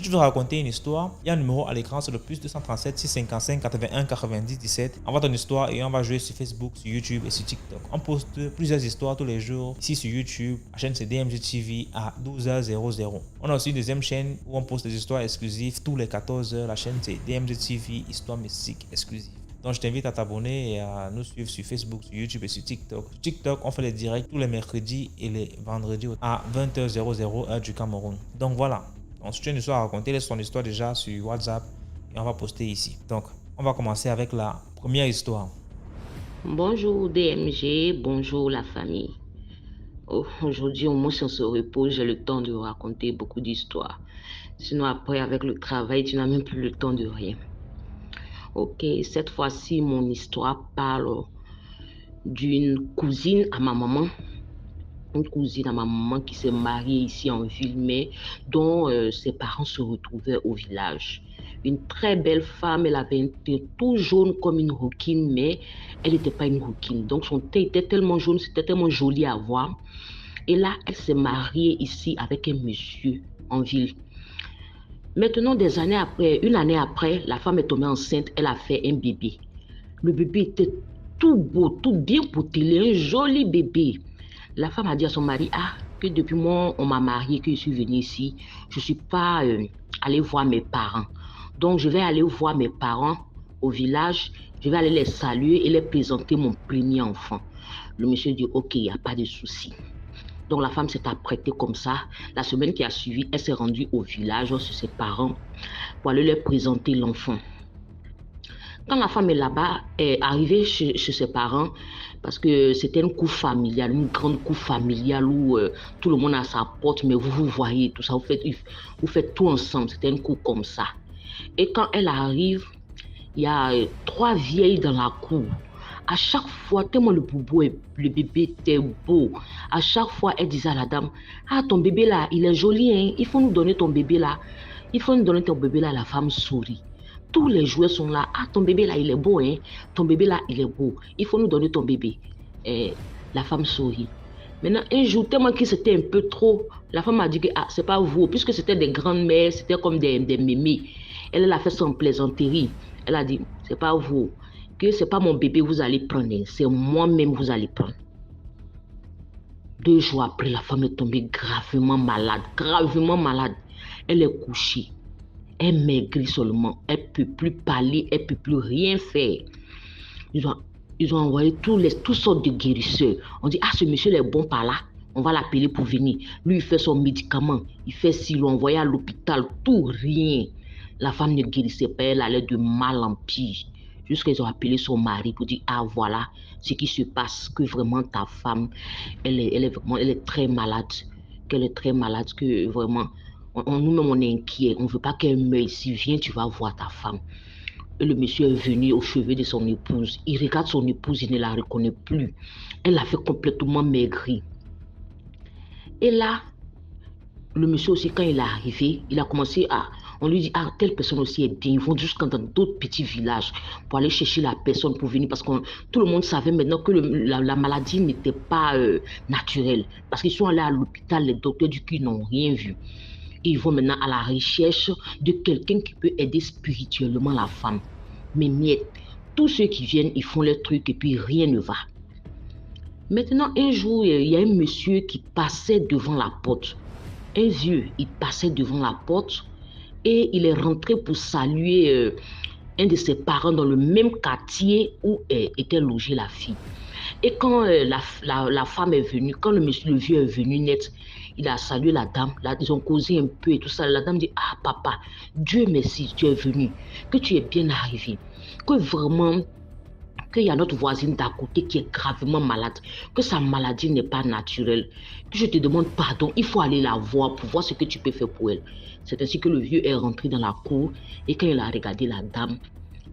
Si tu veux raconter une histoire, il y a un numéro à l'écran, c'est le plus 237 655 81 90 17. Envoie ton histoire et on va jouer sur Facebook, sur YouTube et sur TikTok. On poste plusieurs histoires tous les jours. Ici sur YouTube, la chaîne c'est DMG TV à 12h00. On a aussi une deuxième chaîne où on poste des histoires exclusives tous les 14h. La chaîne c'est DMG TV Histoire Mystique Exclusive. Donc je t'invite à t'abonner et à nous suivre sur Facebook, sur YouTube et sur TikTok. Sur TikTok, on fait les directs tous les mercredis et les vendredis à 20h00 heure du Cameroun. Donc voilà. Donc si tu as une histoire à raconter, laisse ton histoire déjà sur WhatsApp et on va poster ici. Donc on va commencer avec la première histoire. Bonjour DMG, bonjour la famille. Aujourd'hui, au moins, si on se repose, j'ai le temps de raconter beaucoup d'histoires. Sinon, après, avec le travail, tu n'as même plus le temps de rien. Ok, cette fois-ci, mon histoire parle d'une cousine à ma maman. Une cousine à ma maman qui s'est mariée ici en ville, mais dont ses parents se retrouvaient au village. Une très belle femme, elle avait un teint tout jaune comme une rouquine, mais elle n'était pas une rouquine. Donc son teint était tellement jaune, c'était tellement joli à voir. Et là, elle s'est mariée ici avec un monsieur en ville. Maintenant, une année après, la femme est tombée enceinte, elle a fait un bébé. Le bébé était tout beau, tout bien potelé, un joli bébé. La femme a dit à son mari, que depuis moi, on m'a mariée, que je suis venue ici, je ne suis pas allée voir mes parents. Donc, je vais aller voir mes parents au village, je vais aller les saluer et les présenter mon premier enfant. Le monsieur dit, ok, il n'y a pas de souci. Donc, la femme s'est apprêtée comme ça. La semaine qui a suivi, elle s'est rendue au village chez ses parents pour aller leur présenter l'enfant. Quand la femme est là-bas, est arrivée chez ses parents, parce que c'était une cour familiale, une grande cour familiale où tout le monde a sa porte, mais vous voyez tout ça, vous faites tout ensemble. C'était une cour comme ça. Et quand elle arrive, il y a 3 vieilles dans la cour. À chaque fois, tellement le bébé était beau, à chaque fois, elle disait à la dame, ton bébé là, il est joli, hein? Il faut nous donner ton bébé là. Il faut nous donner ton bébé là. La femme sourit. Tous les jouets sont là. Ton bébé là, il est beau, hein? Ton bébé là, il est beau. Il faut nous donner ton bébé. Et la femme sourit. Maintenant, un jour, tellement que c'était un peu trop, la femme a dit que c'est pas vous, puisque c'était des grandes mères, c'était comme des mémés. Elle a fait son plaisanterie. Elle a dit, c'est pas vous, que c'est pas mon bébé vous allez prendre, c'est moi-même vous allez prendre. 2 jours après, la femme est tombée gravement malade. Elle est couchée. Elle maigrit seulement. Elle ne peut plus parler, elle ne peut plus rien faire. Ils ont envoyé toutes sortes de guérisseurs. On dit, ce monsieur est bon par là. On va l'appeler pour venir. Lui, il fait son médicament. Il fait s'il l'a envoyé à l'hôpital. Tout, rien. La femme ne guérissait pas. Elle allait de mal en pire. Jusqu'à ils ont appelé son mari pour dire, voilà ce qui se passe, que vraiment ta femme, elle est très malade. Qu'elle est très malade, que vraiment, nous-mêmes, on est inquiets. On ne veut pas qu'elle meure ici. Viens, tu vas voir ta femme. Et le monsieur est venu au chevet de son épouse. Il regarde son épouse, il ne la reconnaît plus. Elle l'a fait complètement maigrir. Et là, le monsieur aussi, quand il est arrivé, il a commencé on lui dit, telle personne aussi est bien. Ils vont jusqu'à dans d'autres petits villages pour aller chercher la personne pour venir. Parce que tout le monde savait maintenant que la maladie n'était pas naturelle. Parce qu'ils sont allés à l'hôpital, les docteurs du cul n'ont rien vu. Et ils vont maintenant à la recherche de quelqu'un qui peut aider spirituellement la femme. Mais miette, tous ceux qui viennent, ils font leurs trucs et puis rien ne va. Maintenant, un jour, il y a un monsieur qui passait devant la porte. Un vieux, il passait devant la porte et il est rentré pour saluer un de ses parents dans le même quartier où était logée la fille. Et quand la femme est venue, quand le vieux est venu net, il a salué la dame, ils ont causé un peu et tout ça. La dame dit, papa, Dieu merci, tu es venu, que tu es bien arrivé, que vraiment, qu'il y a notre voisine d'à côté qui est gravement malade, que sa maladie n'est pas naturelle, que je te demande pardon, il faut aller la voir pour voir ce que tu peux faire pour elle. C'est ainsi que le vieux est rentré dans la cour et quand il a regardé la dame,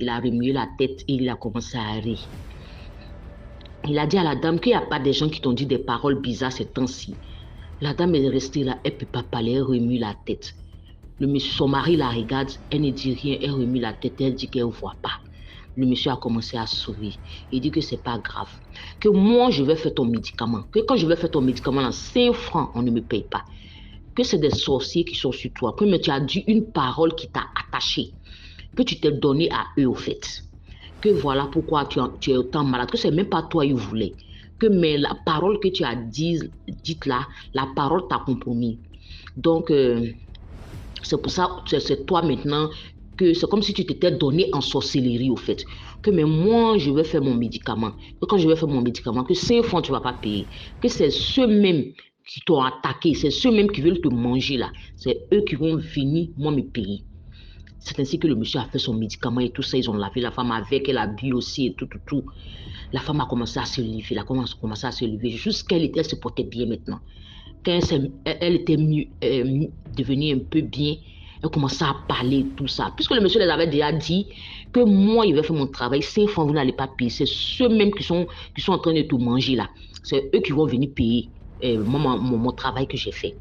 il a remué la tête et il a commencé à rire. Il a dit à la dame qu'il n'y a pas des gens qui t'ont dit des paroles bizarres ces temps-ci. La dame est restée là, elle ne peut pas parler, elle remue la tête. Son mari la regarde, elle ne dit rien, elle remue la tête, elle dit qu'elle ne voit pas. Le monsieur a commencé à sourire. Il dit que c'est pas grave. Que moi, je vais faire ton médicament. Que quand je vais faire ton médicament, 5 francs, on ne me paye pas. que c'est des sorciers qui sont sur toi, que mais tu as dit une parole qui t'a attaché, que tu t'es donné à eux au fait, que voilà pourquoi tu es autant malade, que c'est même pas toi ils voulaient, que mais la parole que tu as dite là, la parole t'a compromis. Donc, c'est pour ça, c'est toi maintenant, que c'est comme si tu t'étais donné en sorcellerie au fait. Que mais moi, je vais faire mon médicament. Que quand je vais faire mon médicament, que 5 francs, tu ne vas pas payer. Que c'est ceux-mêmes qui t'ont attaqué, c'est ceux-mêmes qui veulent te manger là. C'est eux qui vont venir, moi, me payer. C'est ainsi que le monsieur a fait son médicament et tout ça. Ils ont lavé la femme avec, elle a bu aussi et tout. La femme a commencé à se lever, elle a commencé à se lever. Jusqu'elle se portait bien maintenant. Quand elle était mieux, devenue un peu bien, elle commençait à parler, tout ça. Puisque le monsieur les avait déjà dit que moi, il va faire mon travail, 5 francs, vous n'allez pas payer. C'est ceux-mêmes qui sont en train de tout manger là. C'est eux qui vont venir payer mon travail que j'ai fait.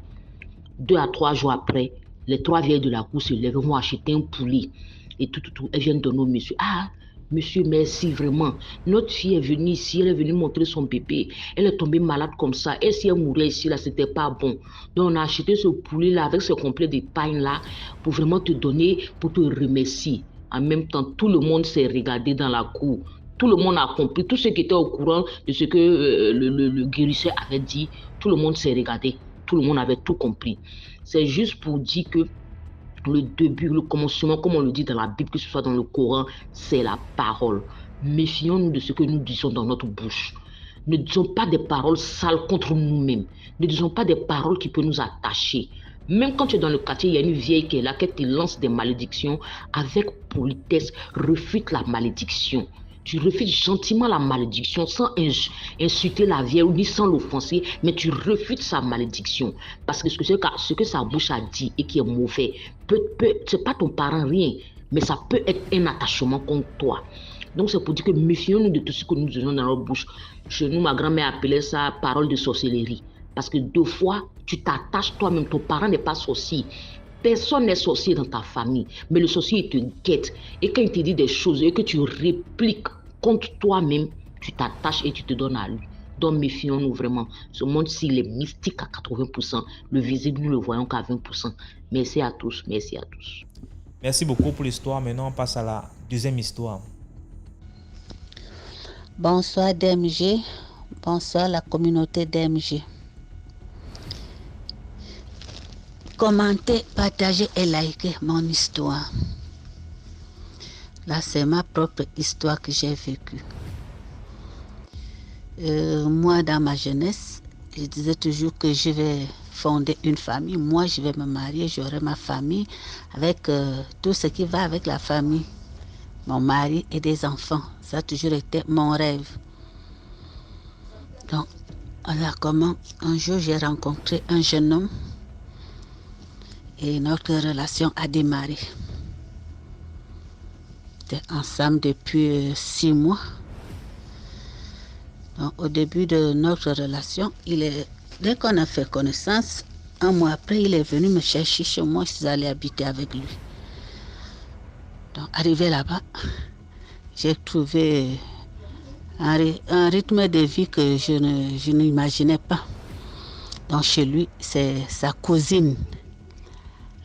2 à 3 jours après, les 3 vieilles de la cour se lèvent, vont acheter un poulet. Et tout. Elles viennent donner au monsieur. Ah, monsieur, merci vraiment. Notre fille est venue ici, elle est venue montrer son bébé. Elle est tombée malade comme ça. Et si elle mourait ici, là, c'était pas bon. Donc, on a acheté ce poulet-là avec ce complet de pain-là pour vraiment te donner, pour te remercier. En même temps, tout le monde s'est regardé dans la cour. Tout le monde a compris. Tous ceux qui étaient au courant de ce que le guérisseur avait dit, tout le monde s'est regardé. Tout le monde avait tout compris. C'est juste pour dire que le début, le commencement, comme on le dit dans la Bible, que ce soit dans le Coran, c'est la parole. Méfions-nous de ce que nous disons dans notre bouche. Ne disons pas des paroles sales contre nous-mêmes. Ne disons pas des paroles qui peuvent nous attacher. Même quand tu es dans le quartier, il y a une vieille qui est là, qui te lance des malédictions. Avec politesse, refute la malédiction. Tu refuses gentiment la malédiction sans insulter la vieille ni sans l'offenser, mais tu refuses sa malédiction. Parce que ce que sa bouche a dit et qui est mauvais, c'est pas ton parent rien, mais ça peut être un attachement contre toi. Donc c'est pour dire que méfions-nous de tout ce que nous disons dans notre bouche. Chez nous, ma grand-mère appelait ça parole de sorcellerie. Parce que 2 fois, tu t'attaches toi-même, ton parent n'est pas sorcier. Personne n'est sorcier dans ta famille, mais le sorcier il te guette. Et quand il te dit des choses et que tu répliques contre toi-même, tu t'attaches et tu te donnes à lui. Donc méfions-nous vraiment. Ce monde-ci, il est mystique à 80%. Le visible, nous le voyons qu'à 20%. Merci à tous. Merci à tous. Merci beaucoup pour l'histoire. Maintenant, on passe à la deuxième histoire. Bonsoir DMG. Bonsoir la communauté DMG. Commentez, partagez et likez mon histoire. Là, c'est ma propre histoire que j'ai vécue. Moi, dans ma jeunesse, je disais toujours que je vais fonder une famille. Moi, je vais me marier, j'aurai ma famille avec tout ce qui va avec la famille. Mon mari et des enfants. Ça a toujours été mon rêve. Donc, voilà comment un jour j'ai rencontré un jeune homme et notre relation a démarré. On était ensemble depuis 6 mois. Donc, au début de notre relation, dès qu'on a fait connaissance, 1 mois après, il est venu me chercher chez moi, je suis allée habiter avec lui. Donc, arrivé là-bas, j'ai trouvé un rythme de vie que je n'imaginais pas. Donc, chez lui, c'est sa cousine,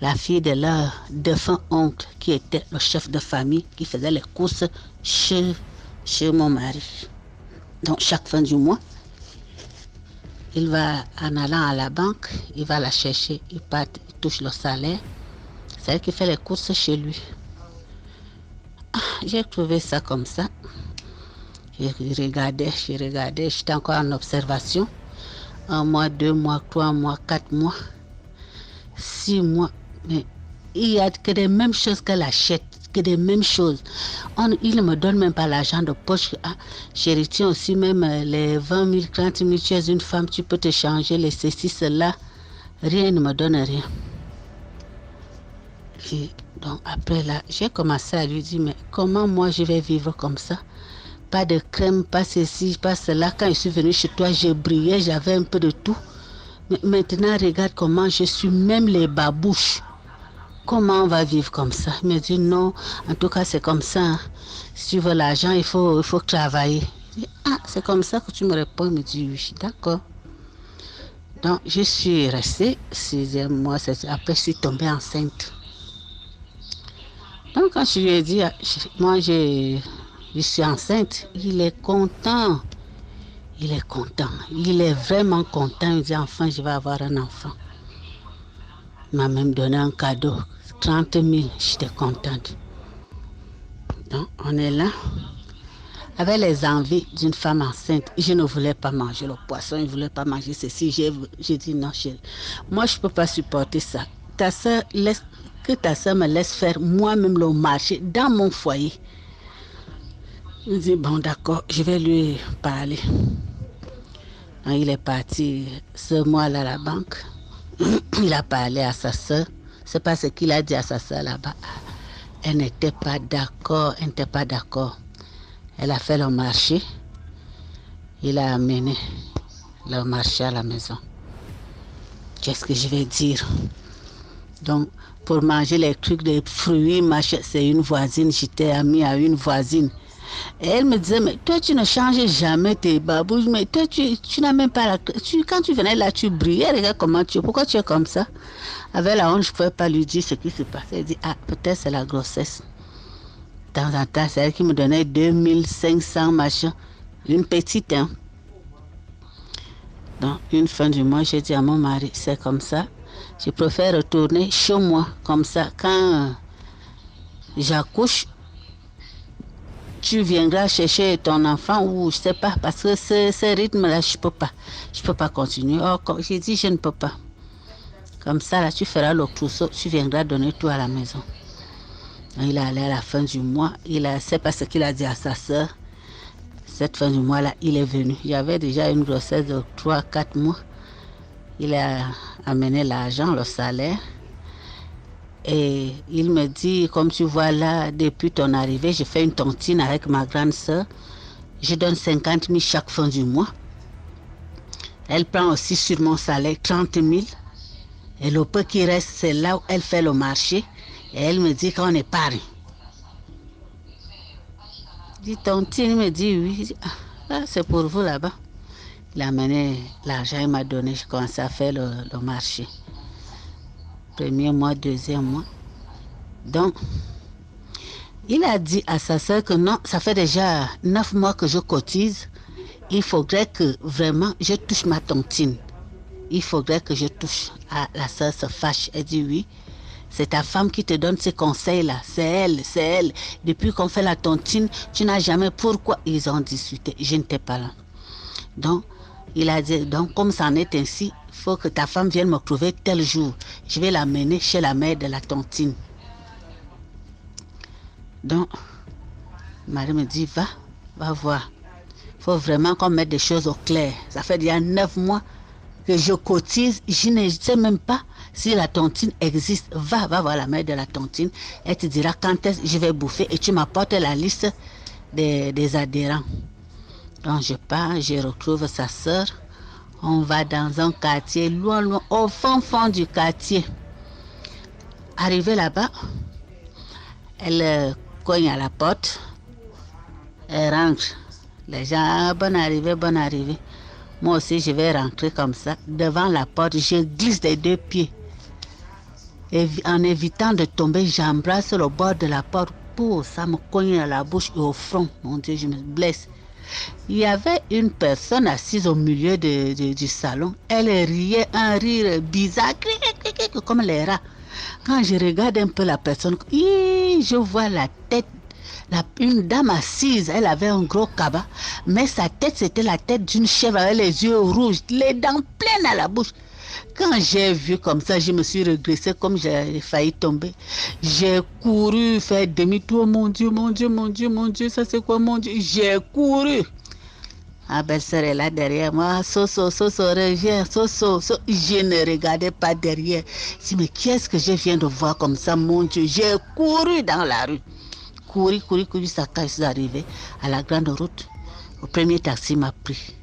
la fille de leur défunt oncle, qui était le chef de famille, qui faisait les courses chez mon mari. Donc, chaque fin du mois, il va, en allant à la banque, il va la chercher, il part, il touche le salaire. C'est elle qui fait les courses chez lui. J'ai trouvé ça comme ça. Je regardais, j'étais encore en observation. 1 mois, 2 mois, 3 mois, 4 mois, 6 mois. Mais il n'y a que des mêmes choses qu'elle achète, que des mêmes choses. Il ne me donne même pas l'argent de poche. Ah, chérie, tiens aussi même les 20 000, 30 000, tu es une femme, tu peux te changer, les ceci, cela. Rien, il ne me donne rien. Donc après là, j'ai commencé à lui dire, mais comment moi je vais vivre comme ça? Pas de crème, pas ceci, pas cela. Quand je suis venue chez toi, j'ai brillé, j'avais un peu de tout. Mais maintenant, regarde comment je suis, même les babouches. Comment on va vivre comme ça? Il me dit non, en tout cas c'est comme ça. Hein. Si tu veux l'argent, il faut travailler. Je dis, ah, c'est comme ça que tu me réponds? Il me dit oui, d'accord. Donc, je suis restée 6e mois. Après, je suis tombée enceinte. Donc, quand je lui ai dit, moi, je suis enceinte, il est content. Il est content. Il est vraiment content. Il dit, enfin, je vais avoir un enfant. Il m'a même donné un cadeau. 30 000. J'étais contente. Donc, on est là. Avec les envies d'une femme enceinte, je ne voulais pas manger le poisson, je ne voulais pas manger ceci. J'ai dit non, chérie. Moi, je ne peux pas supporter ça. Que ta soeur me laisse faire moi-même le marché dans mon foyer. Je dis bon, d'accord, je vais lui parler. Donc, il est parti ce mois-là à la banque. Il a parlé à sa soeur. C'est pas ce qu'il a dit à sa soeur là-bas. Elle n'était pas d'accord, elle n'était pas d'accord. Elle a fait le marché. Il a amené le marché à la maison. Qu'est-ce que je vais dire? Donc, pour manger les trucs, les fruits, c'est une voisine. J'étais amie à une voisine. Et elle me disait, mais toi, tu ne changes jamais tes babouches. Mais toi, tu n'as même pas quand tu venais là, tu brillais. Regarde comment tu es. Pourquoi tu es comme ça? Avec la honte, je ne pouvais pas lui dire ce qui se passait. Elle dit, ah, peut-être c'est la grossesse. De temps en temps, c'est elle qui me donnait 2500 machins. Une petite, hein. Donc, une fin du mois, j'ai dit à mon mari, c'est comme ça. Je préfère retourner chez moi. Comme ça, quand j'accouche, tu viendras chercher ton enfant ou je ne sais pas. Parce que ce rythme-là, je ne peux pas. Je ne peux pas continuer. Oh, j'ai dit, je ne peux pas. Comme ça, là, tu feras le trousseau. Tu viendras donner tout à la maison. Il est allé à la fin du mois. C'est pas ce qu'il a dit à sa soeur. Cette fin du mois-là, il est venu. Il y avait déjà une grossesse de 3-4 mois. Il a amené l'argent, le salaire. Et il me dit, comme tu vois là, depuis ton arrivée, je fais une tontine avec ma grande soeur. Je donne 50 000 chaque fin du mois. Elle prend aussi sur mon salaire 30 000. Et le peu qui reste, c'est là où elle fait le marché. Et elle me dit qu'on épargne. Dit tontine, il me dit oui. Ah, c'est pour vous là-bas. Il a amené l'argent, il m'a donné, je commençais à faire le marché. Premier mois, deuxième mois. Donc, il a dit à sa soeur que non, ça fait déjà 9 mois que je cotise. Il faudrait que vraiment je touche ma tontine. Il faudrait que je touche. Ah, la soeur se fâche. Elle dit oui. C'est ta femme qui te donne ces conseils-là. C'est elle. Depuis qu'on fait la tontine, tu n'as jamais... Pourquoi ils ont discuté? Je n'étais pas là. Donc, il a dit, donc comme ça en est ainsi, il faut que ta femme vienne me trouver tel jour. Je vais l'amener chez la mère de la tontine. Donc, Marie me dit, va voir. Il faut vraiment qu'on mette des choses au clair. Ça fait déjà 9 mois que je cotise. Je ne sais même pas si la tontine existe. Va voir la mère de la tontine. Elle te dira quand est-ce que je vais bouffer et tu m'apportes la liste des adhérents. Donc je pars, je retrouve sa soeur. On va dans un quartier loin, au fond du quartier. Arrivée là-bas, elle cogne à la porte. Elle rentre. Les gens, bonne arrivée. Moi aussi, je vais rentrer comme ça. Devant la porte, je glisse des 2 pieds. Et en évitant de tomber, j'embrasse le bord de la porte. Pour ça me cogne à la bouche et au front. Mon Dieu, je me blesse. Il y avait une personne assise au milieu du salon. Elle riait un rire bizarre, comme les rats. Quand je regarde un peu la personne, je vois la tête. Une dame assise, elle avait un gros cabas, mais sa tête, c'était la tête d'une chèvre avec les yeux rouges, les dents pleines à la bouche. Quand j'ai vu comme ça, je me suis redressée comme j'ai failli tomber. J'ai couru faire demi-tour. Mon Dieu, ça c'est quoi mon Dieu? J'ai couru. Ma belle-sœur est là derrière moi. Soso, reviens, Soso. Je ne regardais pas derrière. Je dis, mais qu'est-ce que je viens de voir comme ça, mon Dieu? J'ai couru dans la rue. Couru, ça quand je suis arrivée à la grande route. Le premier taxi m'a pris.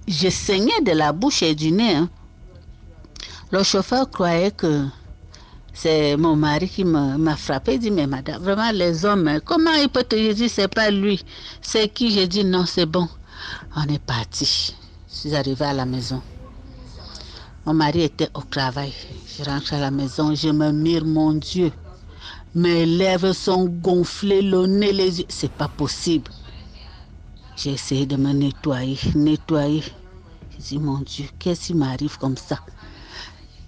Je saignais de la bouche et du nez. Hein. Le chauffeur croyait que c'est mon mari qui m'a frappé. Il dit, mais madame, vraiment les hommes, comment il peut te dire c'est pas lui? C'est qui? J'ai dit non, c'est bon. On est parti. Je suis arrivée à la maison. Mon mari était au travail. Je rentre à la maison, je me mire, mon Dieu. Mes lèvres sont gonflées, le nez, les yeux. C'est pas possible. J'ai essayé de me nettoyer. Je dis, mon Dieu, qu'est-ce qui m'arrive comme ça?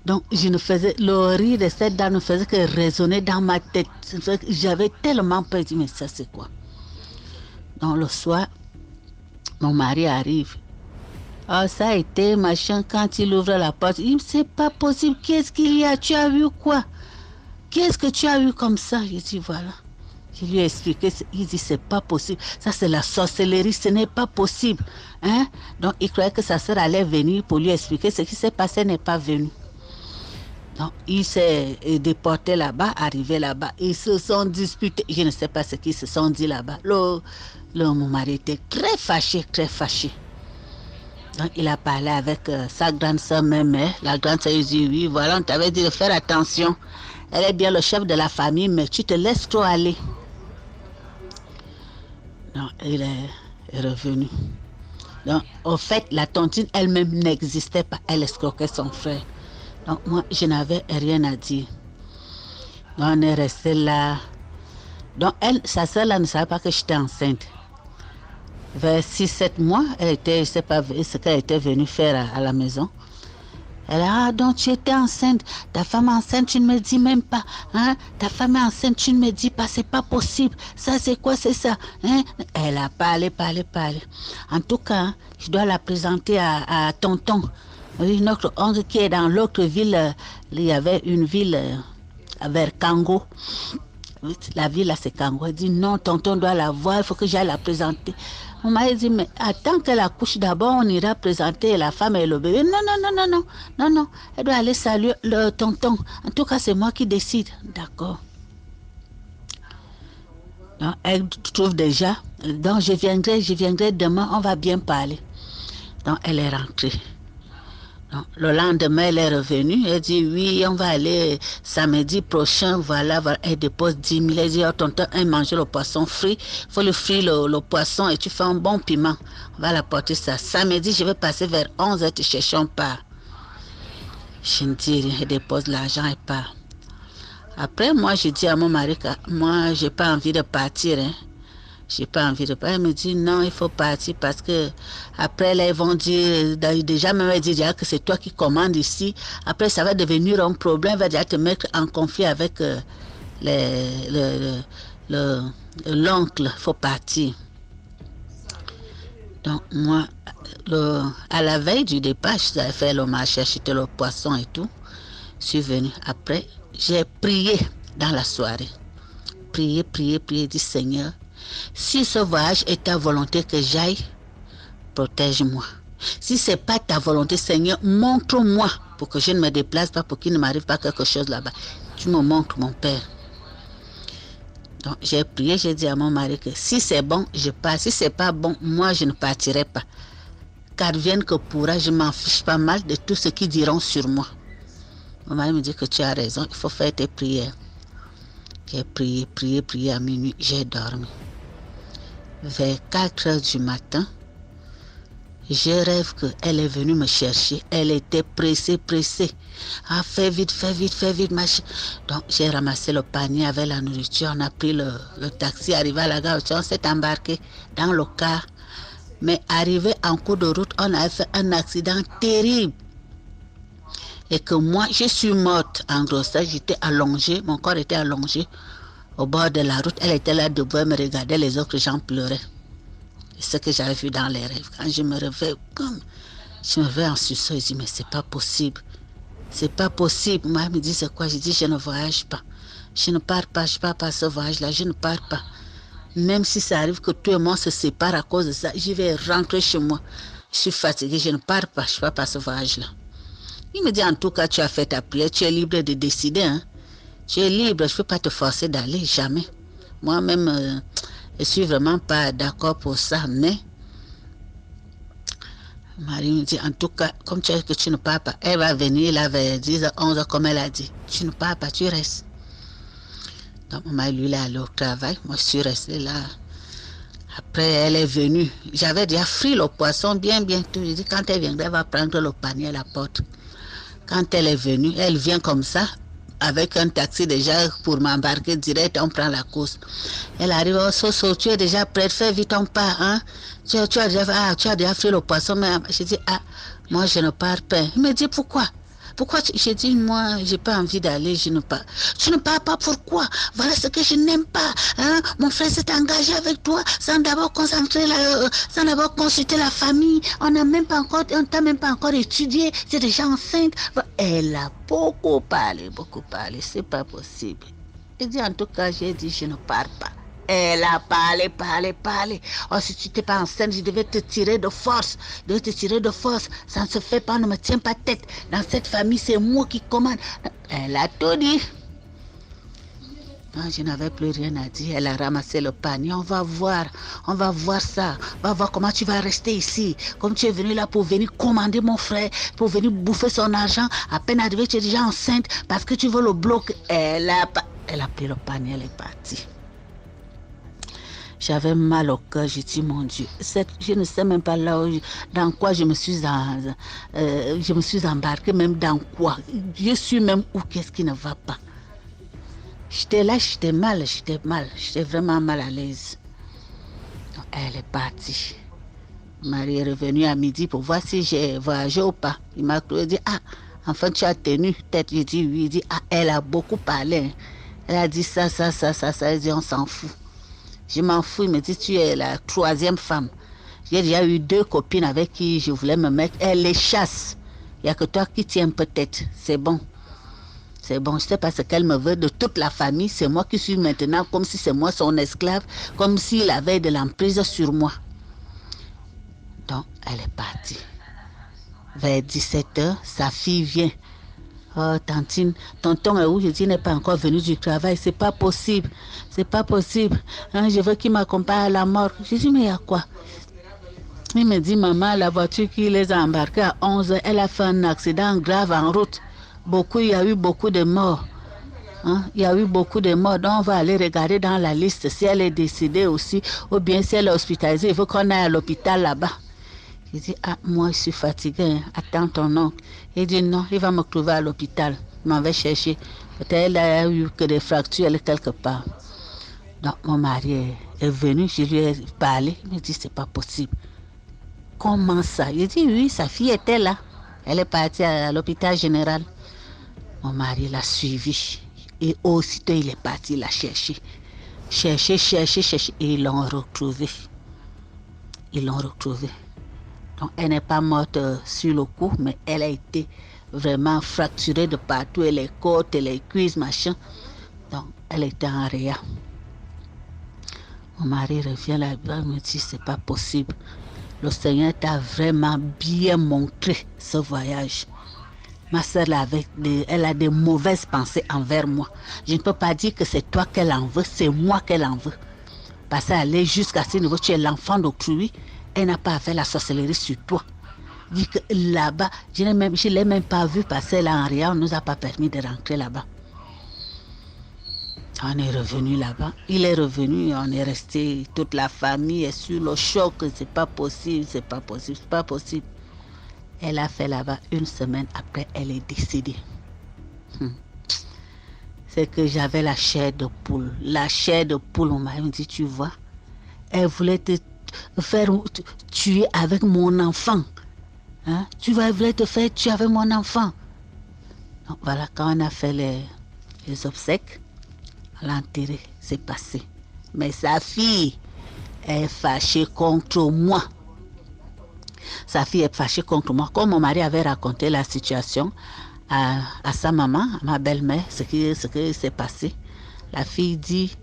Donc, le rire de cette dame ne faisait que résonner dans ma tête. J'avais tellement peur. Je dis, mais ça, c'est quoi? Donc, le soir, mon mari arrive. Ah, ça a été machin. Quand il ouvre la porte, il dit, c'est pas possible. Qu'est-ce qu'il y a? Tu as vu quoi? Qu'est-ce que tu as eu comme ça? Je dis, voilà. Je lui ai expliqué. Il dit, c'est pas possible. Ça, c'est la sorcellerie. Ce n'est pas possible. Hein? Donc, il croyait que sa soeur allait venir pour lui expliquer. Ce qui s'est passé n'est pas venu. Donc, il s'est déporté là-bas, arrivé là-bas. Ils se sont disputés. Je ne sais pas ce qu'ils se sont dit là-bas. Mon mari était très fâché, très fâché. Donc, il a parlé avec sa grande soeur même. La grande soeur, il dit, oui, voilà, on t'avait dit de faire attention. Elle est bien le chef de la famille, mais tu te laisses trop aller. Donc, il est revenu. Donc, au fait, la tontine elle-même n'existait pas. Elle escroquait son frère. Donc, moi, je n'avais rien à dire. Donc, on est resté là. Donc, sa soeur là ne savait pas que j'étais enceinte. Vers 6-7 mois, je ne sais pas ce qu'elle était venue faire à la maison. Elle a dit, donc tu étais enceinte. Ta femme est enceinte, tu ne me dis même pas. Hein? Ta femme est enceinte, tu ne me dis pas. C'est pas possible. Ça, c'est quoi, c'est ça? Hein? Elle a parlé. En tout cas, je dois la présenter à tonton. Oui, notre oncle qui est dans l'autre ville. Il y avait une ville vers Kango. La ville là, c'est Kango. Elle dit, non, tonton doit la voir, il faut que j'aille la présenter. On m'a dit, mais attends qu'elle accouche d'abord, on ira présenter la femme et le bébé. Non. Elle doit aller saluer le tonton. En tout cas, c'est moi qui décide. D'accord. Donc, elle trouve déjà. Donc, je viendrai demain, on va bien parler. Donc, elle est rentrée. Donc, le lendemain, elle est revenue. Elle dit, oui, on va aller samedi prochain. Voilà. Elle dépose 10 000. Elle dit, oh, tonton, elle mange le poisson frit. Il faut le frire le poisson et tu fais un bon piment. On va l'apporter ça. Samedi, je vais passer vers 11h, te chercher, on part. Je ne dis rien. Elle dépose l'argent et part. Après, moi, je dis à mon mari que moi, je n'ai pas envie de partir. J'ai pas envie de parler. Elle me dit non, il faut partir parce que après là, ils vont dire, déjà même elle dit déjà que c'est toi qui commandes ici. Après, ça va devenir un problème, elle va déjà te mettre en conflit avec l'oncle. Il faut partir. Donc moi, à la veille du départ, j'avais fait le marché, acheter le poisson et tout. Je suis venue. Après, j'ai prié dans la soirée. Prié, dit Seigneur, si ce voyage est ta volonté que j'aille, protège-moi. Si ce n'est pas ta volonté, Seigneur, montre-moi pour que je ne me déplace pas, pour qu'il ne m'arrive pas quelque chose là-bas. Tu me montres, mon Père. Donc, j'ai prié, j'ai dit à mon mari que si c'est bon, je pars. Si ce n'est pas bon, moi, je ne partirai pas. Qu'advienne que pourra, je m'en fiche pas mal de tout ce qu'ils diront sur moi. Mon mari me dit que tu as raison, il faut faire tes prières. J'ai prié à minuit, j'ai dormi. Vers 4h du matin, je rêve qu'elle est venue me chercher. Elle était pressée. Ah, fais vite, machin. Donc, j'ai ramassé le panier avec la nourriture. On a pris le taxi, arrivé à la gare. On s'est embarqué dans le car. Mais arrivé en cours de route, on a fait un accident terrible. Et que moi, je suis morte. En gros, ça, j'étais allongée. Mon corps était allongé au bord de la route. Elle était là debout, elle me regardait, les autres gens pleuraient. C'est ce que j'avais vu dans les rêves. Quand je me réveille, en sursaut, je dis, mais c'est pas possible. C'est pas possible. Moi, elle me dit, c'est quoi? Je dis, je ne voyage pas. Je ne pars pas ce voyage-là, je ne pars pas. Même si ça arrive que tout le monde se sépare à cause de ça, je vais rentrer chez moi. Je suis fatiguée, je ne pars pas, je ne pars pas ce voyage-là. Il me dit, en tout cas, tu as fait ta prière, tu es libre de décider. Hein? Tu es libre, je ne peux pas te forcer d'aller, jamais. Moi-même, je ne suis vraiment pas d'accord pour ça, mais Marie me dit, en tout cas, comme tu as dit que tu ne pars pas, elle va venir là vers 10h, 11h, comme elle a dit. Tu ne pars pas, tu restes. Donc, maman, lui, il est allé au travail. Moi, je suis restée là. Après, elle est venue. J'avais déjà frit le poisson bien tout. Je dis, quand elle viendra, elle va prendre le panier à la porte. Quand elle est venue, elle vient comme ça, avec un taxi déjà pour m'embarquer direct, on prend la course. Elle arrive au Soso, tu es déjà prête, fais vite on part, hein. Tu as déjà fait le poisson, mais je dis, moi je ne pars pas. Il me dit, pourquoi? Pourquoi j'ai dit, moi, j'ai pas envie d'aller, je ne pars. Tu ne pars pas, pourquoi? Voilà ce que je n'aime pas. Hein? Mon frère s'est engagé avec toi sans d'abord sans d'abord consulter la famille. On t'a même pas encore étudié. Tu es déjà enceinte. Elle a beaucoup parlé. C'est pas possible. Elle dit, en tout cas, j'ai dit, je ne pars pas. Elle a parlé. Oh, si tu n'étais pas enceinte, je devais te tirer de force. Ça ne se fait pas, ne me tiens pas tête. Dans cette famille, c'est moi qui commande. Elle a tout dit. Non, je n'avais plus rien à dire. Elle a ramassé le panier. On va voir ça. On va voir comment tu vas rester ici. Comme tu es venu là pour venir commander mon frère, pour venir bouffer son argent. À peine arrivé, tu es déjà enceinte parce que tu veux le bloquer. Elle a pris le panier, elle est partie. J'avais mal au cœur, j'ai dit, mon Dieu, je ne sais même pas dans quoi je me suis embarquée, même dans quoi. Je suis même où, qu'est-ce qui ne va pas. J'étais là, j'étais vraiment mal à l'aise. Donc, elle est partie. Marie est revenue à midi pour voir si j'ai voyagé ou pas. Il m'a dit, enfin tu as tenu tête. J'ai dit oui, il dit, elle a beaucoup parlé. Elle a dit ça, elle dit on s'en fout. Je m'en fous, il me dit, tu es la 3e femme. J'ai déjà eu 2 copines avec qui je voulais me mettre. Elle les chasse. Il n'y a que toi qui tiens peut-être. C'est bon. Je ne sais pas ce qu'elle me veut de toute la famille. C'est moi qui suis maintenant comme si c'est moi son esclave, comme s'il avait de l'emprise sur moi. Donc, elle est partie. Vers 17h, sa fille vient. Oh, tantine, tonton est où? Je dis, il n'est pas encore venu du travail. C'est pas possible. Hein, je veux qu'il m'accompagne à la mort. Je dis, mais il y a quoi? Il me dit, maman, la voiture qui les a embarqués à 11h, elle a fait un accident grave en route. Il y a eu beaucoup de morts. Hein? Donc, on va aller regarder dans la liste si elle est décédée aussi, ou bien si elle est hospitalisée. Il faut qu'on aille à l'hôpital là-bas. Il dit, moi, je suis fatiguée. Attends ton oncle. Il dit, non, il va me trouver à l'hôpital. Il m'en va chercher. Peut-être elle a eu que des fractures quelque part. Donc, mon mari est venu. Je lui ai parlé. Il me dit, c'est pas possible. Comment ça? Il dit, oui, sa fille était là. Elle est partie à l'hôpital général. Mon mari l'a suivi. Et aussitôt, il est parti la chercher. Chercher. Et ils l'ont retrouvée. Donc, elle n'est pas morte sur le coup, mais elle a été vraiment fracturée de partout, et les côtes, et les cuisses, machin. Donc, elle était en réa. Mon mari revient là-bas, il me dit, c'est pas possible. Le Seigneur t'a vraiment bien montré ce voyage. Ma soeur, elle a des mauvaises pensées envers moi. Je ne peux pas dire que c'est toi qu'elle en veut, c'est moi qu'elle en veut. Parce qu'elle est jusqu'à ce niveau, tu es l'enfant d'autrui. Elle n'a pas fait la sorcellerie sur toi. Dit que là-bas, je ne l'ai même pas vue passer là en rien. On ne nous a pas permis de rentrer là-bas. On est revenu là-bas. Il est revenu et on est resté. Toute la famille est sur le choc. C'est pas possible. Elle a fait là-bas 1 semaine après, elle est décédée. C'est que j'avais la chair de poule. On m'a dit, tu vois, elle voulait te faire tuer avec mon enfant. Hein? Elle voulait te faire tuer avec mon enfant. Donc voilà, quand on a fait les obsèques, on l'a enterré, c'est passé. Mais sa fille est fâchée contre moi. Comme mon mari avait raconté la situation à sa maman, à ma belle-mère, ce qui s'est passé, la fille dit,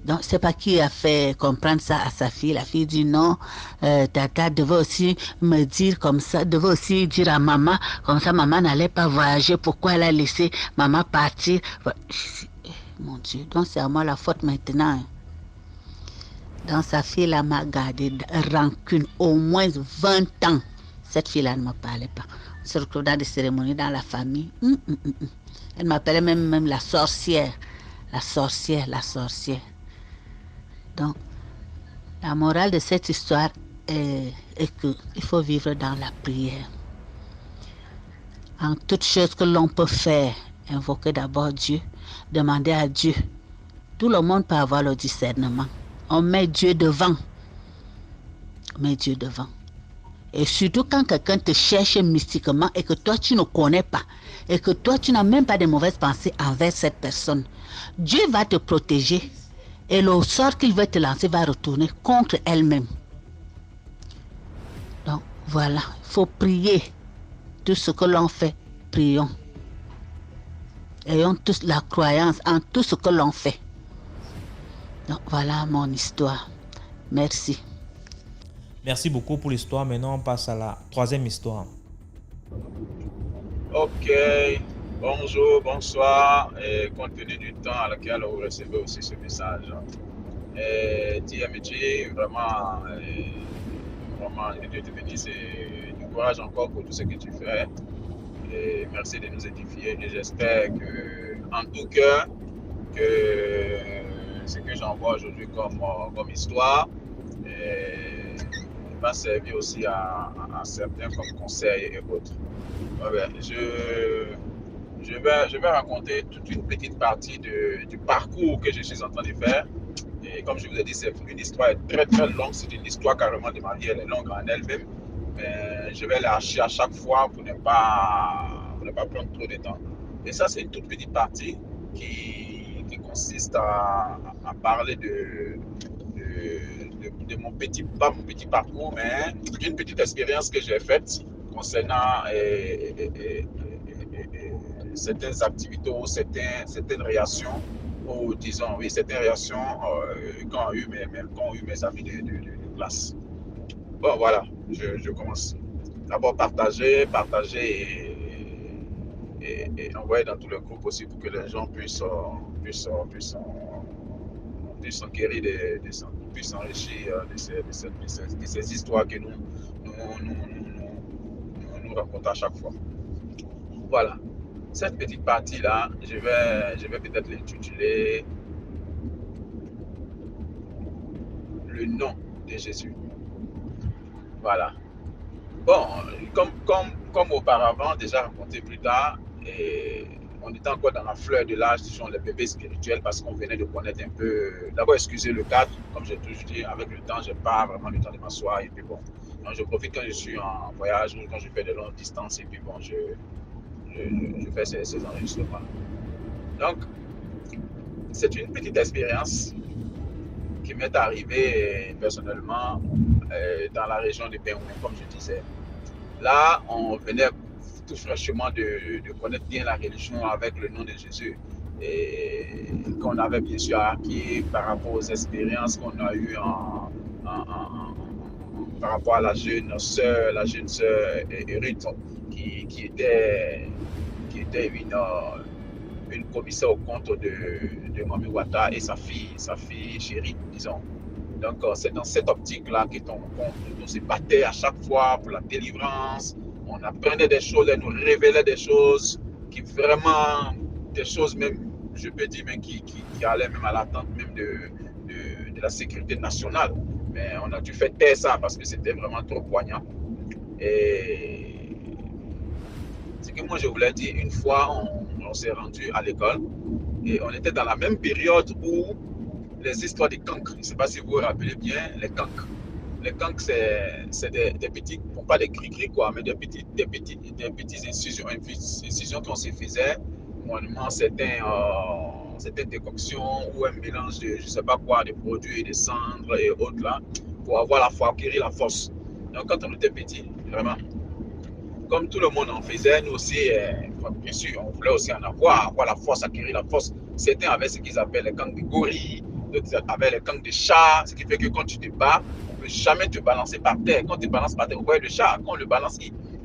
donc c'est pas qui a fait comprendre ça à sa fille. La fille dit non, tata devait aussi me dire comme ça, devait aussi dire à maman, comme ça maman n'allait pas voyager, pourquoi elle a laissé maman partir. Mon Dieu, donc c'est à moi la faute maintenant. Donc sa fille-là m'a gardé rancune au moins 20 ans. Cette fille-là ne me parlait pas. On se retrouve dans des cérémonies dans la famille. Elle m'appelait même la sorcière. La sorcière. Donc, la morale de cette histoire est qu'il faut vivre dans la prière. En toute chose que l'on peut faire, invoquer d'abord Dieu, demander à Dieu. Tout le monde peut avoir le discernement. On met Dieu devant. On met Dieu devant. Et surtout quand quelqu'un te cherche mystiquement et que toi tu ne connais pas et que toi tu n'as même pas de mauvaises pensées envers cette personne, Dieu va te protéger et le sort qu'il veut te lancer va retourner contre elle-même. Donc voilà, il faut prier. Tout ce que l'on fait, prions. Ayons tous la croyance en tout ce que l'on fait. Donc voilà mon histoire. Merci. Merci beaucoup pour l'histoire. Maintenant, on passe à la troisième histoire. Ok, bonjour, bonsoir. Et compte tenu du temps à laquelle vous recevez aussi ce message, TMG, vraiment, Dieu te bénisse et du courage encore pour tout ce que tu fais. Et merci de nous édifier. Et j'espère que, en tout cas, que ce que j'envoie aujourd'hui comme histoire va servir aussi à certains comme conseils et autres. Je vais raconter toute une petite partie du parcours que je suis en train de faire. Et comme je vous ai dit, c'est une histoire très très longue. C'est une histoire carrément de ma vie. Elle est longue en elle-même. Mais je vais lâcher à chaque fois pour ne pas prendre trop de temps. Et ça, c'est une toute petite partie qui consiste à parler de mon petit parcours, mais d'une petite expérience que j'ai faite concernant certaines activités ou certaines réactions, ou disons, oui, certaines réactions qu'ont eu mes amis de classe. Bon, voilà, je commence. D'abord, partager et envoyer dans tout le groupe aussi pour que les gens puissent s'enquérir, puissent s'enrichir de ces histoires que nous racontons à chaque fois. Voilà. Cette petite partie-là, je vais peut-être l'intituler le nom de Jésus. Voilà. Bon, comme auparavant, déjà raconté plus tard, on était encore dans la fleur de l'âge, disons les bébés spirituels, parce qu'on venait de connaître un peu. D'abord, excusez le cadre, comme j'ai toujours dit, avec le temps, je n'ai pas vraiment le temps de m'asseoir, et puis bon. Donc, je profite quand je suis en voyage ou quand je fais de longues distances, et puis bon, je fais ces enregistrements. Donc, c'est une petite expérience qui m'est arrivée personnellement dans la région de Béouin, comme je disais. Là, on venait tout fraîchement de connaître bien la religion avec le nom de Jésus et qu'on avait bien sûr acquis par rapport aux expériences qu'on a eues par rapport à la jeune sœur Ruth qui était une commissaire au compte de Mami Wata et sa fille chérie, disons. Donc, c'est dans cette optique-là qu'on se battait à chaque fois pour la délivrance. On apprenait des choses, elle nous révélait des choses qui vraiment, des choses même, je peux dire, même qui allaient même à l'attente même de la sécurité nationale. Mais on a dû faire taire ça parce que c'était vraiment trop poignant. Et ce que moi je voulais dire, une fois, on s'est rendu à l'école et on était dans la même période où les histoires des cancres, je ne sais pas si vous vous rappelez bien, les cancres. Les cancres, c'est des petits, bon, pas des gris-gris quoi, mais des petites incisions qu'on se faisait, normalement certaines décoctions ou un mélange de, je ne sais pas quoi, de produits, de cendres et autres là, pour avoir la foi, acquérir la force. Donc quand on était petit, vraiment, comme tout le monde en faisait, nous aussi, bien sûr, on voulait aussi en avoir la force, acquérir la force. Certains avaient ce qu'ils appellent les cancres de gorille, d'autres avaient les cancres de chat, ce qui fait que quand tu te bats, on ne peut jamais te balancer par terre. Quand tu te balances par terre, vous voyez le chat, quand on le balance,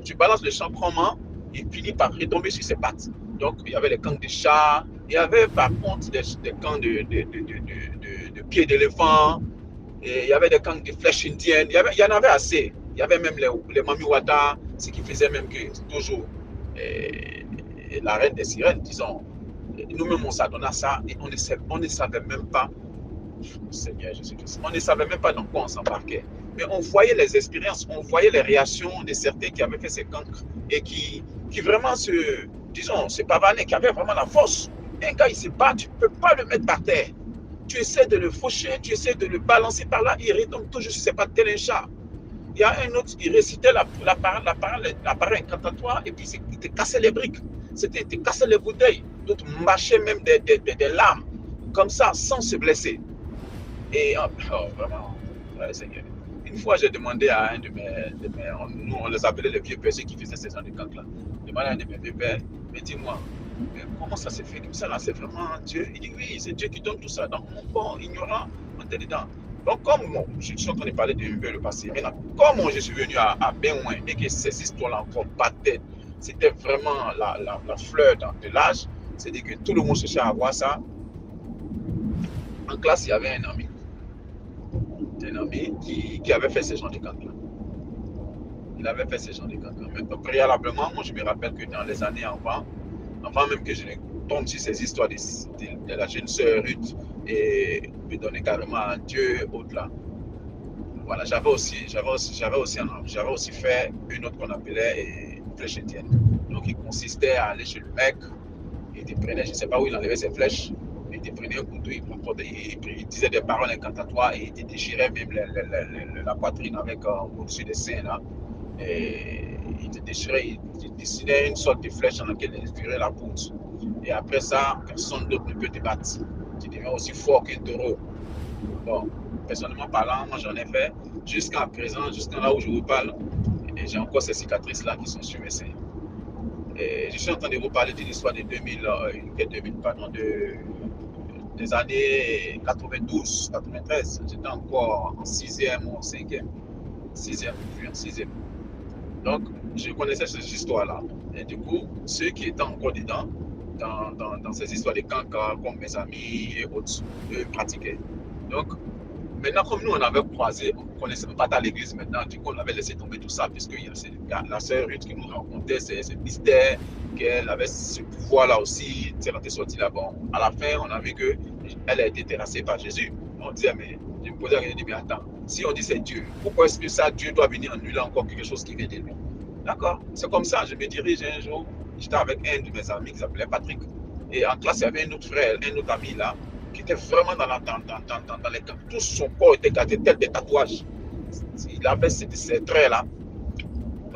tu balances le chat comment il finit par retomber sur ses pattes. Donc, il y avait les cancres de chat, il y avait par contre des cancres de pieds d'éléphant, et il y avait des cancres de flèches indiennes, il y en avait assez. Il y avait même les Mami Wata, ce qui faisait même que toujours la reine des sirènes, disons. Nous-mêmes, on s'adonnait à ça et on ne savait même pas, Seigneur Jésus-Christ, on ne savait même pas dans quoi on s'embarquait. Mais on voyait les expériences, on voyait les réactions de certains qui avaient fait ces cancres et qui qui vraiment se pavanait, qui avait vraiment la force. Un gars, il se bat, tu ne peux pas le mettre par terre. Tu essaies de le faucher, tu essaies de le balancer par là, il retombe toujours sur ses pattes tel un chat. Il y a un autre qui récitait la parole incantatoire et puis il te cassait les briques. Il te cassait les bouteilles. D'autres mâchaient même des lames, comme ça, sans se blesser. Et vraiment, Seigneur. Une fois, j'ai demandé à un de mes nous on les appelait les vieux pères, ceux qui faisaient ces gens de camp là. J'ai demandé à un de mes vieux pères, mais dis-moi, comment ça se fait comme ça là? C'est vraiment Dieu? Il dit oui, c'est Dieu qui donne tout ça. Donc, bon, ignorant, on était dedans. Donc, comme je suis en train de parler de le passé, maintenant, comme je suis venu à Béouin et que ces histoires-là encore battaient, c'était vraiment la fleur de l'âge, c'est-à-dire que tout le monde cherchait à avoir ça. En classe, il y avait un ami qui avait fait ce genre de camp-là. Il avait fait ce genre de camp-là. Mais préalablement, moi, je me rappelle que dans les années avant même que je ne tombe sur ces histoires de la jeune sœur Ruth et me donner carrément un Dieu au-delà. Voilà, j'avais aussi fait une autre qu'on appelait flèche étienne. Donc, il consistait à aller chez le mec, il te prenait, je ne sais pas où il enlevait ses flèches, il te prenait un couteau, il disait des paroles incantatoires et il te déchirait même la poitrine avec au-dessus des seins là. Et il te déchirait, il dessinait une sorte de flèche dans laquelle il inspirait la poudre. Et après ça, personne d'autre ne peut te battre. Tu deviens aussi fort qu'un taureau. Bon, personnellement parlant, moi j'en ai fait jusqu'à présent, jusqu'à là où je vous parle. Et j'ai encore ces cicatrices-là qui sont sur mes seins. Et je suis en train de vous parler d'une histoire de des années 92, 93. J'étais encore en 6e ou en 5e. 6e, puis en 6e. Donc, je connaissais ces histoires-là. Et du coup, ceux qui étaient encore dedans, dans ces histoires de cancans, comme mes amis et autres, eux pratiquaient. Donc, maintenant, comme nous, on avait croisé, on ne connaissait pas à l'église maintenant, du coup, on avait laissé tomber tout ça, puisque la sœur Ruth qui nous racontait ces mystères, qu'elle avait ce pouvoir-là aussi, quand elle est sortie là, bon, à la fin, on a vu qu'elle a été terrassée par Jésus. On disait, mais je me posais la question, mais attends, si on dit c'est Dieu, pourquoi est-ce que ça, Dieu doit venir annuler encore quelque chose qui vient de lui? D'accord? C'est comme ça, je me dirige un jour, j'étais avec un de mes amis qui s'appelait Patrick, et en classe, il y avait un autre frère, un autre ami là, qui était vraiment dans les camps. Tout son corps était gâté, tel des tatouages. Il avait ces traits là.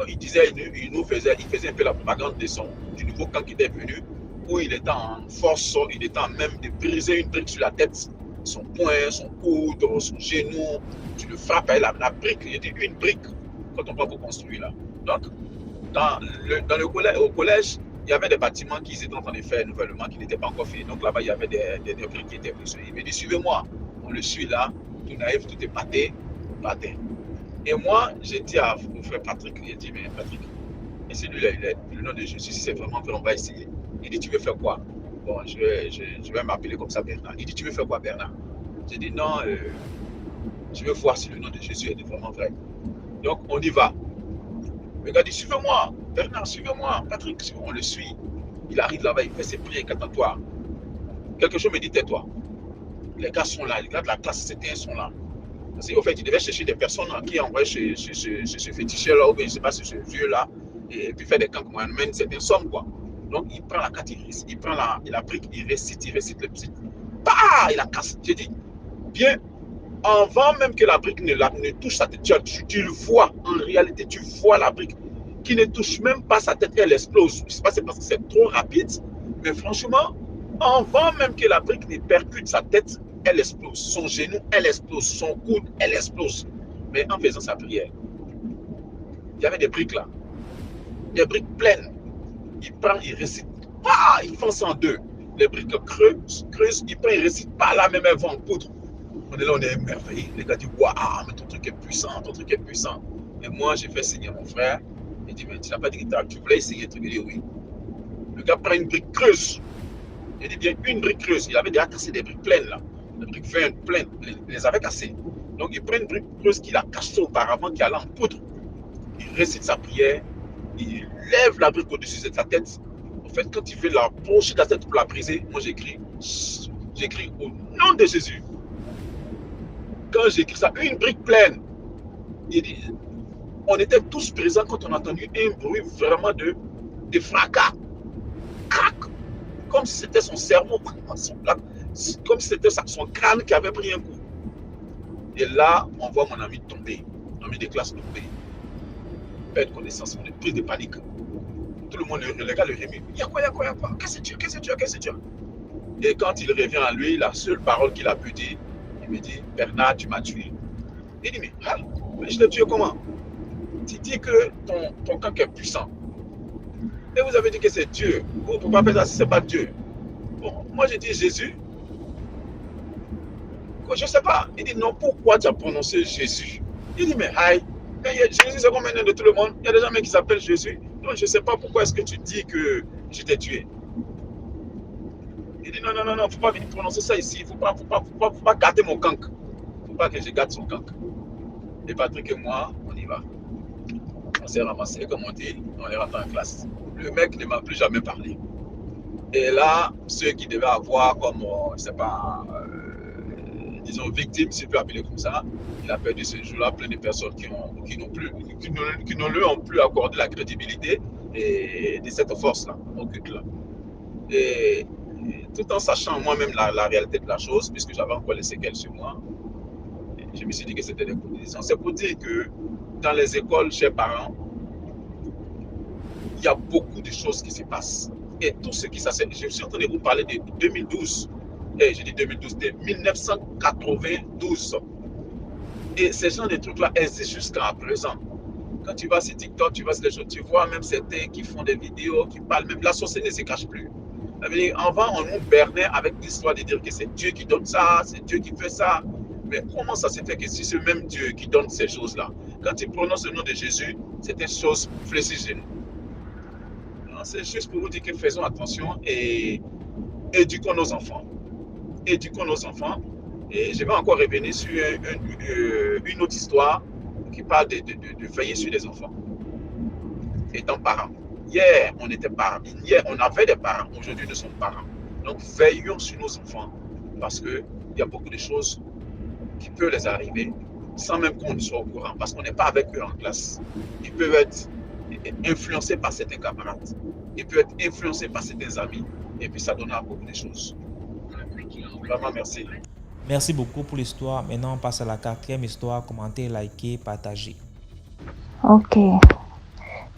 Il disait, il faisait un peu la propagande du nouveau camp qui était venu, où il était en force, il était en même de briser une brique sur la tête, son poing, son coude, son genou. Tu le frappes avec la brique, il dit une brique quand on va vous construire là. Donc, au collège, il y avait des bâtiments qui étaient en train de faire nouvellement, qui n'étaient pas encore faits. Donc là-bas, il y avait des briques qui étaient construites. Il me dit, suivez-moi. On le suit là, tout naïf, tout est pâté. Et moi, j'ai dit à mon frère Patrick, il dit, mais Patrick, et celui-là, il est le nom de Jésus, si c'est vraiment vrai, on va essayer. Il dit, tu veux faire quoi? Bon, je vais m'appeler comme ça Bernard. Il dit, tu veux faire quoi Bernard? J'ai dit, non, je veux voir si le nom de Jésus est vraiment vrai. Donc, on y va. Le gars dit, suivez-moi, Bernard, suivez-moi, Patrick, on le suit. Il arrive là-bas, il fait ses prières incantatoires. Quelque chose me dit, tais-toi. Les gars sont là, les gars de la classe C1 sont là. Parce qu'en fait, il devait chercher des personnes qui envoyaient chez ce féticheur-là, ou bien je ne sais pas, ce vieux-là, et puis faire des camps comme on amène certaines sommes, quoi. Donc, il prend la carte, il prend la brique, il récite le petit. Bah, il la casse. J'ai dit, bien, avant même que la brique ne touche sa tête, tu le vois, en réalité, tu vois la brique qui ne touche même pas sa tête, elle explose. Je ne sais pas, c'est parce que c'est trop rapide, mais franchement, avant même que la brique ne percute sa tête, elle explose. Son genou, elle explose. Son coude, elle explose. Mais en faisant sa prière, il y avait des briques là, des briques pleines. Il prend, il récite, ah, il fonce en deux. Les briques creusent, il prend, il récite, pas là même, elles vont en poudre. On est là, on est émerveillé. Les gars disent, waouh, mais ton truc est puissant, ton truc est puissant. Et moi, j'ai fait signer mon frère. Il dit, mais tu n'as pas dit que tu voulais essayer le truc? Il dit, oui. Le gars prend une brique creuse. Il dit bien une brique creuse. Il avait déjà cassé des briques pleines là. Les briques pleines, il les avait cassées. Donc il prend une brique creuse qu'il a cassée auparavant, qui allait en poudre. Il récite sa prière. Il lève la brique au-dessus de sa tête. En fait, quand il veut la pencher de la tête pour la briser, moi j'écris au nom de Jésus. Quand j'écris ça, une brique pleine. Il dit, on était tous présents quand on a entendu un bruit vraiment de des fracas, crac, comme si c'était son cerveau, comme si c'était son crâne qui avait pris un coup. Et là, on voit mon ami tomber, mon ami de classe tomber, perdre connaissance, on est pris de panique. Tout le monde regarde le Rémi. Il y a quoi? Qu'est-ce que tu as? Et quand il revient à lui, la seule parole qu'il a pu dire, il me dit, Bernard, tu m'as tué. Il dit, mais je t'ai tué comment? Tu dis que ton cancre est puissant. Et vous avez dit que c'est Dieu. Vous ne pouvez pas faire ça si ce n'est pas Dieu. Bon, moi j'ai dit Jésus. Je ne sais pas. Il dit, non, pourquoi tu as prononcé Jésus? Il dit, mais aïe, Jésus c'est comme un nom de tout le monde. Il y a des gens qui s'appellent Jésus. Donc je ne sais pas pourquoi est-ce que tu dis que je t'ai tué. Il dit, non, il ne faut pas venir prononcer ça ici. Il ne faut pas garder mon cancre. Il ne faut pas que je garde son cancre. Et Patrick et moi, on y va. On s'est ramassé, comme on dit, on est rentré en classe. Le mec ne m'a plus jamais parlé. Et là, ceux qui devaient avoir comme, je ne sais pas, disons victimes, si je peux appeler comme ça, il a perdu ce jour-là plein de personnes qui ne lui ont plus accordé la crédibilité et de cette force-là, au culte-là. Et tout en sachant moi-même la réalité de la chose, puisque j'avais encore les séquelles sur moi, je me suis dit que c'était des conditions. C'est pour dire que dans les écoles, chez parents, il y a beaucoup de choses qui se passent. Et tout ce qui s'assène, je suis en train de vous parler de 2012. Et j'ai dit 2012, de 1992. Et ces genres de trucs-là existent jusqu'à présent. Quand tu vas sur TikTok, tu vas sur les choses, tu vois même certains qui font des vidéos, qui parlent, même la société ne se cache plus. Avant, on nous bernait avec l'histoire de dire que c'est Dieu qui donne ça, c'est Dieu qui fait ça. Mais comment ça se fait que si c'est même Dieu qui donne ces choses-là, quand il prononce le nom de Jésus, c'est une chose précise de nous. C'est juste pour vous dire que faisons attention et éduquons nos enfants. Éduquons nos enfants. Et je vais encore revenir sur une autre histoire qui parle de veiller sur les enfants. Étant parents. Hier, on était parents. Hier, on avait des parents. Aujourd'hui, nous sommes parents. Donc, veillons sur nos enfants parce qu'il y a beaucoup de choses qui peuvent les arriver sans même qu'on soit au courant parce qu'on n'est pas avec eux en classe. Ils peuvent être influencés par certains camarades. Ils peuvent être influencés par certains amis. Et puis, ça donnera beaucoup de choses. Vraiment, merci. Merci beaucoup pour l'histoire. Maintenant, on passe à la 4e histoire. Commentez, likez, partagez. Ok.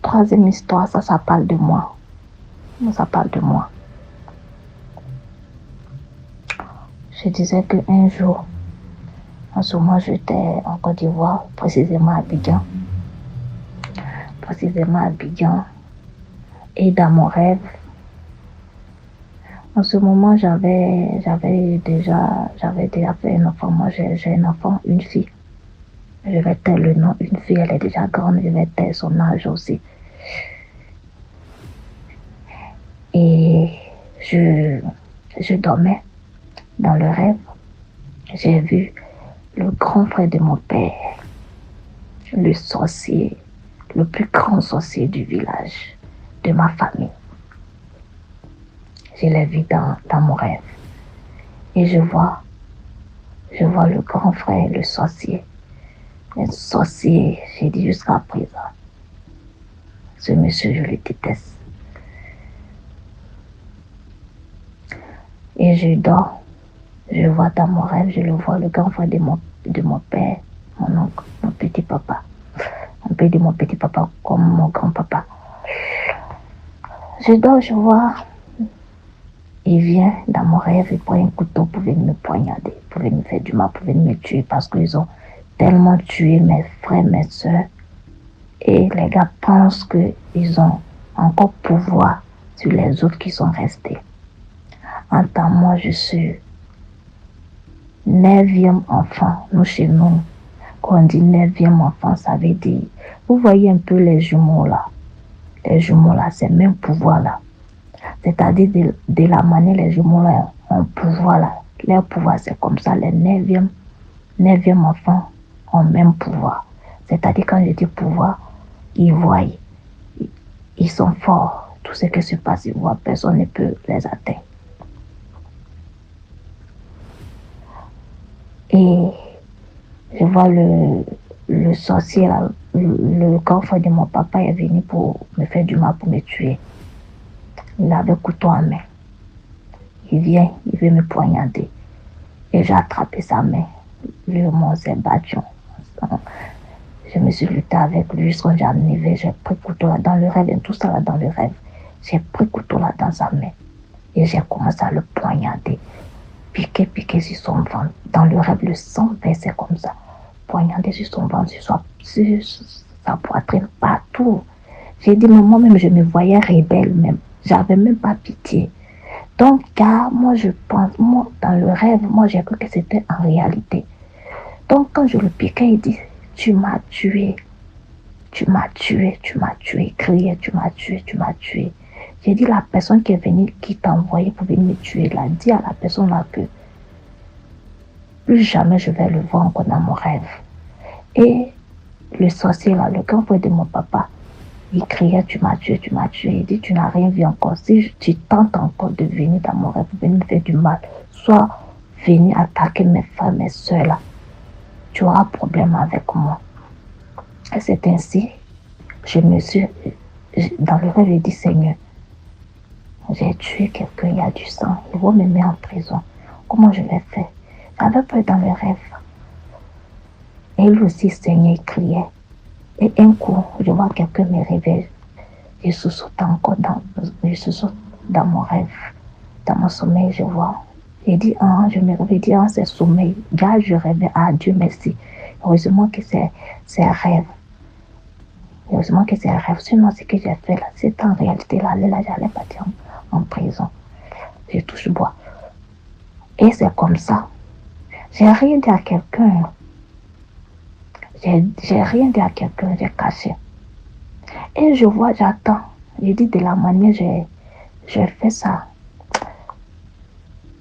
3e histoire, ça parle de moi. Ça parle de moi. Je disais qu'un jour, en ce moment, j'étais en Côte d'Ivoire, précisément à Abidjan. Et dans mon rêve, en ce moment, j'avais déjà fait un enfant. Moi, j'ai un enfant, une fille. Je vais taire le nom. Une fille, elle est déjà grande. Je vais taire son âge aussi. Et je dormais dans le rêve. J'ai vu le grand frère de mon père, le sorcier, le plus grand sorcier du village, de ma famille. Je l'ai vu dans mon rêve. Et je vois le grand frère, le sorcier. Le sorcier, j'ai dit jusqu'à présent. Ce monsieur, je le déteste. Et je dors. Je vois dans mon rêve, je le vois, le grand frère de mon père, mon oncle, mon petit papa. On peut dire mon petit papa comme mon grand-papa. Je dors, je vois. Il vient dans mon rêve, il prend un couteau pour venir me poignarder, pour venir me faire du mal, pour venir me tuer, parce qu'ils ont tellement tué mes frères, mes soeurs. Et les gars pensent qu'ils ont encore pouvoir sur les autres qui sont restés. En tant que moi, je suis 9e enfant. Nous, chez nous, quand on dit 9e enfant, ça veut dire, vous voyez un peu les jumeaux là. Les jumeaux là, c'est le même pouvoir là. C'est-à-dire de la manière les jumeaux là ont pouvoir là. Leur pouvoir, c'est comme ça. Les 9e enfants ont même pouvoir. C'est-à-dire quand je dis pouvoir, ils voient. Ils sont forts. Tout ce qui se passe, ils voient. Personne ne peut les atteindre. Et je vois le sorcier là, le grand frère de mon papa est venu pour me faire du mal, pour me tuer. Il avait couteau en main. Il veut me poignarder. Et j'ai attrapé sa main. Lui et moi, on s'est battu. Je me suis lutté avec lui jusqu'à j'ai arrivé. J'ai pris couteau là dans le rêve, et tout ça là dans le rêve. J'ai pris couteau là dans sa main. Et j'ai commencé à le poignarder. Piquer sur son ventre. Dans le rêve, le sang versait comme ça. Poignarder sur son ventre, sur sa poitrine, partout. J'ai dit, mais moi-même, je me voyais rebelle même. J'avais même pas pitié. Donc, car moi, je pense, moi, dans le rêve, moi, j'ai cru que c'était en réalité. Donc, quand je le piquais, il dit, tu m'as tué. Tu m'as tué, tu m'as tué. Il criait, tu m'as tué, tu m'as tué. J'ai dit, la personne qui est venue, qui t'a envoyé pour venir me tuer, là, dis à la personne là que plus jamais je vais le voir encore dans mon rêve. Et le sorcier là, le grand frère de mon papa, il criait, tu m'as tué, tu m'as tué. Il dit, tu n'as rien vu encore. Si tu tentes encore de venir dans mon rêve, venir me faire du mal, soit venir attaquer mes frères, mes soeurs là, tu auras problème avec moi. Et c'est ainsi, dans le rêve, j'ai dit, Seigneur, j'ai tué quelqu'un, il y a du sang, il va me mettre en prison. Comment je vais faire? J'avais peur dans le rêve. Et lui aussi, Seigneur, il criait. Et un coup, je vois quelqu'un me réveille. Je sous-saute encore dans mon rêve. Dans mon sommeil, je vois. J'ai dit, je me réveille, c'est sommeil. Là, je rêvais, Dieu merci. Heureusement que c'est un rêve. Heureusement que c'est un rêve. Sinon, ce que j'ai fait là, c'est en réalité là, j'allais partir en prison. Je touche bois. Et c'est comme ça. J'ai rien dit à quelqu'un. J'ai rien dit à quelqu'un, j'ai caché. Et je vois, j'attends. J'ai dit de la manière j'ai fait ça.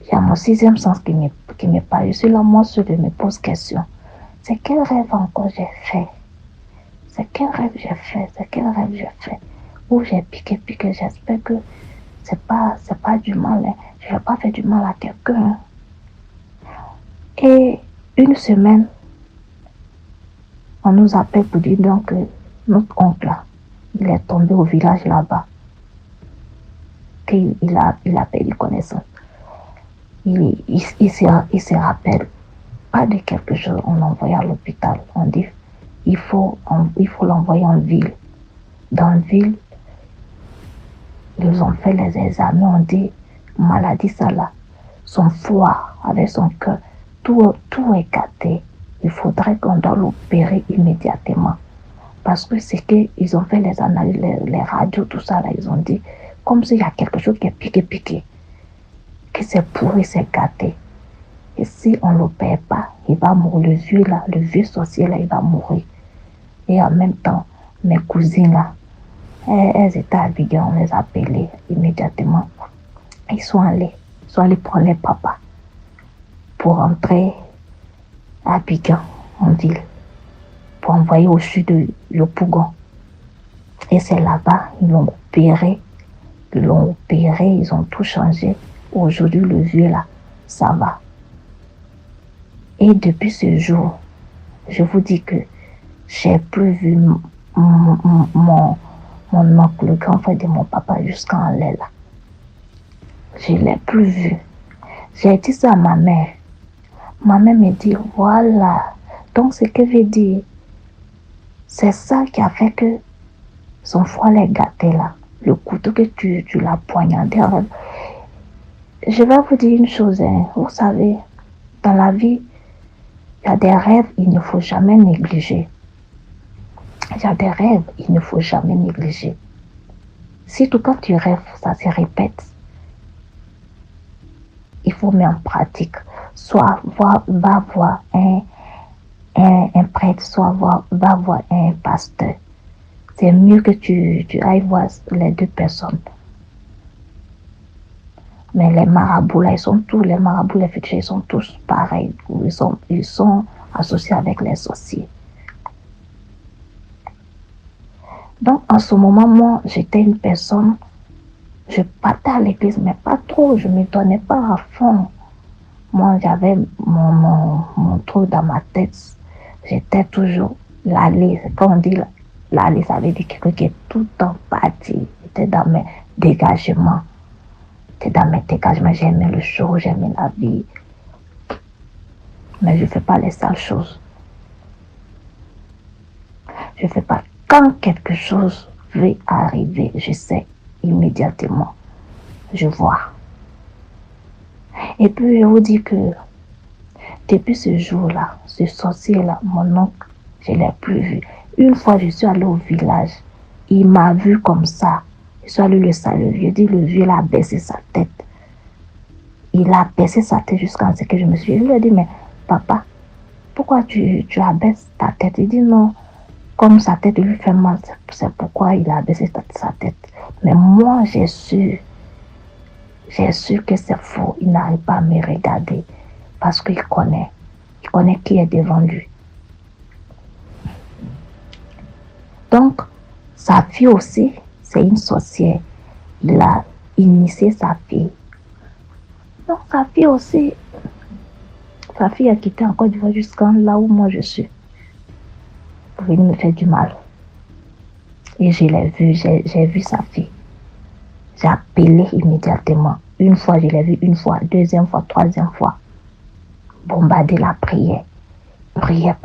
Il y a mon sixième sens qui me parle. Je suis là, moi seul, je me pose question. C'est quel rêve encore j'ai fait? C'est quel rêve j'ai fait? Où j'ai piqué. J'espère que c'est pas du mal. Hein. Je vais pas faire du mal à quelqu'un. Et une semaine, on nous appelle pour dire donc que notre oncle là, il est tombé au village là-bas. Qu'il a perdu connaissance. Il se rappelle pas de quelque chose. On l'envoie à l'hôpital. On dit il faut l'envoyer en ville. Dans la ville, ils ont fait les examens. On dit maladie ça là. Son foie avec son cœur, tout est gâté. Il faudrait qu'on doit l'opérer immédiatement. Parce que c'est qu'ils ont fait les analyses, les radios, tout ça là, ils ont dit, comme s'il y a quelque chose qui est piqué, que c'est pourri, c'est gâté. Et si on ne l'opère pas, il va mourir, le vieux sorcier là, il va mourir. Et en même temps, mes cousines là, elles étaient habillées, on les a appelées immédiatement. Ils sont allés prendre les papas pour rentrer à Abidjan, en ville, pour envoyer au sud de Yopougon. Et c'est là-bas, ils l'ont opéré, ils ont tout changé. Aujourd'hui, le vieux là, ça va. Et depuis ce jour, je vous dis que j'ai plus vu mon oncle, le grand frère de mon papa, jusqu'en l'air là. Je ne l'ai plus vu. J'ai dit ça à ma mère. Ma mère me dit, voilà. Donc, ce que veut dire, c'est ça qui a fait que son foie est gâté là. Le couteau que tu l'as poignardé. Je vais vous dire une chose, hein. Vous savez, dans la vie, il y a des rêves, il ne faut jamais négliger. Il y a des rêves, il ne faut jamais négliger. Surtout quand tu rêves, ça se répète. Il faut mettre en pratique. Soit va voir un prêtre, soit va voir un pasteur. C'est mieux que tu ailles voir les deux personnes. Mais les marabouts là, les marabouts, les fétiches, ils sont tous pareils. Ils sont associés avec les sorciers. Donc en ce moment, moi, j'étais une personne, je partais à l'église, mais pas trop, je ne me donnais pas à fond. Moi, j'avais mon truc dans ma tête. J'étais toujours l'allée. Quand on dit l'allée, ça veut dire quelqu'un qui est tout le temps parti. J'étais dans mes dégagements. C'est dans mes dégagements, j'ai aimé le show, j'ai aimé la vie. Mais je ne fais pas les sales choses. Je ne fais pas. Quand quelque chose veut arriver, je sais immédiatement. Je vois. Et puis, je vous dis que depuis ce jour-là, ce sorcier-là, mon oncle, je ne l'ai plus vu. Une fois, je suis allée au village. Il m'a vu comme ça. Je suis allée le saluer. Je dis, le vieux, il a baissé sa tête. Il a baissé sa tête jusqu'à ce que je me suis... Je lui ai dit, mais papa, pourquoi tu abaisses ta tête? Il dit, non, comme sa tête lui fait mal, c'est pourquoi il a baissé sa tête. Mais moi, j'ai su que c'est faux. Il n'arrive pas à me regarder parce qu'il connaît qui est devant lui. Donc, sa fille aussi, c'est une sorcière. Il a initié sa fille. Donc, sa fille aussi, sa fille a quitté en Côte d'Ivoire jusqu'à là où moi je suis. Pour venir me faire du mal. Et je l'ai vu, j'ai vu sa fille. J'ai appelé immédiatement. Une fois, je l'ai vu, une fois, deuxième fois, troisième fois. Bombarder la prière. Prière.